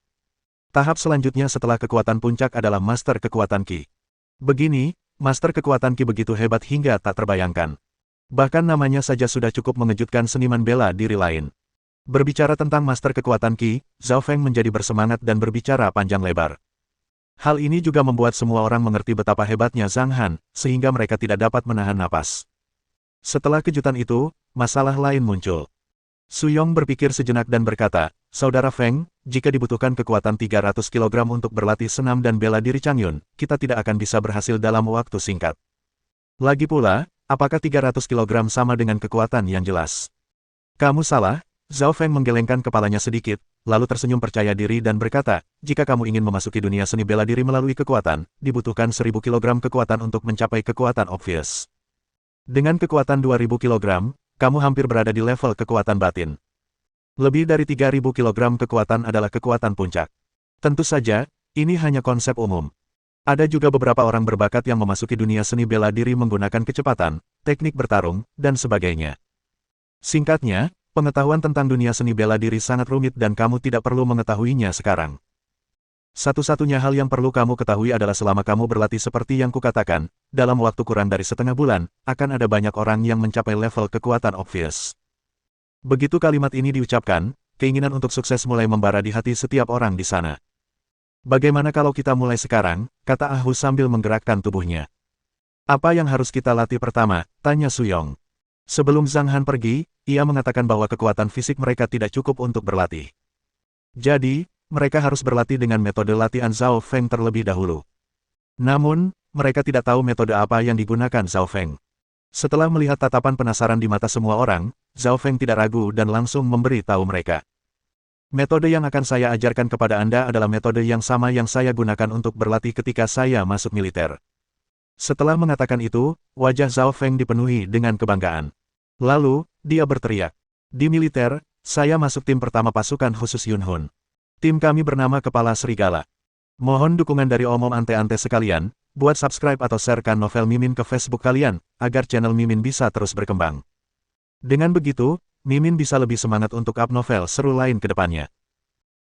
Tahap selanjutnya setelah kekuatan puncak adalah master kekuatan Qi. Begini, master kekuatan Qi begitu hebat hingga tak terbayangkan. Bahkan namanya saja sudah cukup mengejutkan seniman bela diri lain. Berbicara tentang master kekuatan Qi, Zhao Feng menjadi bersemangat dan berbicara panjang lebar. Hal ini juga membuat semua orang mengerti betapa hebatnya Zhang Han, sehingga mereka tidak dapat menahan napas. Setelah kejutan itu, masalah lain muncul. Su Yong berpikir sejenak dan berkata, Saudara Feng, jika dibutuhkan kekuatan 300 kg untuk berlatih senam dan bela diri Changyun, kita tidak akan bisa berhasil dalam waktu singkat. Lagi pula, apakah 300 kg sama dengan kekuatan yang jelas? Kamu salah. Zhao Feng menggelengkan kepalanya sedikit, lalu tersenyum percaya diri dan berkata, jika kamu ingin memasuki dunia seni bela diri melalui kekuatan, dibutuhkan 1000 kg kekuatan untuk mencapai kekuatan obvious. Dengan kekuatan 2000 kg, kamu hampir berada di level kekuatan batin. Lebih dari 3000 kg kekuatan adalah kekuatan puncak. Tentu saja, ini hanya konsep umum. Ada juga beberapa orang berbakat yang memasuki dunia seni bela diri menggunakan kecepatan, teknik bertarung, dan sebagainya. Singkatnya, pengetahuan tentang dunia seni bela diri sangat rumit dan kamu tidak perlu mengetahuinya sekarang. Satu-satunya hal yang perlu kamu ketahui adalah selama kamu berlatih seperti yang kukatakan, dalam waktu kurang dari setengah bulan, akan ada banyak orang yang mencapai level kekuatan obvious. Begitu kalimat ini diucapkan, keinginan untuk sukses mulai membara di hati setiap orang di sana. Bagaimana kalau kita mulai sekarang, kata Ah Hu sambil menggerakkan tubuhnya. Apa yang harus kita latih pertama, tanya Su Yong. Sebelum Zhang Han pergi, ia mengatakan bahwa kekuatan fisik mereka tidak cukup untuk berlatih. Jadi, mereka harus berlatih dengan metode latihan Zhao Feng terlebih dahulu. Namun, mereka tidak tahu metode apa yang digunakan Zhao Feng. Setelah melihat tatapan penasaran di mata semua orang, Zhao Feng tidak ragu dan langsung memberi tahu mereka. Metode yang akan saya ajarkan kepada Anda adalah metode yang sama yang saya gunakan untuk berlatih ketika saya masuk militer. Setelah mengatakan itu, wajah Zhao Feng dipenuhi dengan kebanggaan. Lalu, dia berteriak. Di militer, saya masuk tim pertama pasukan khusus Yunhun. Tim kami bernama Kepala Serigala. Mohon dukungan dari omom ante-ante sekalian, buat subscribe atau sharekan novel Mimin ke Facebook kalian, agar channel Mimin bisa terus berkembang. Dengan begitu, Mimin bisa lebih semangat untuk up novel seru lain ke depannya.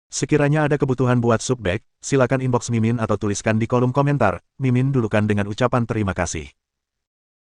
Sekiranya ada kebutuhan buat subback, silakan inbox Mimin atau tuliskan di kolom komentar, Mimin dulukan dengan ucapan terima kasih.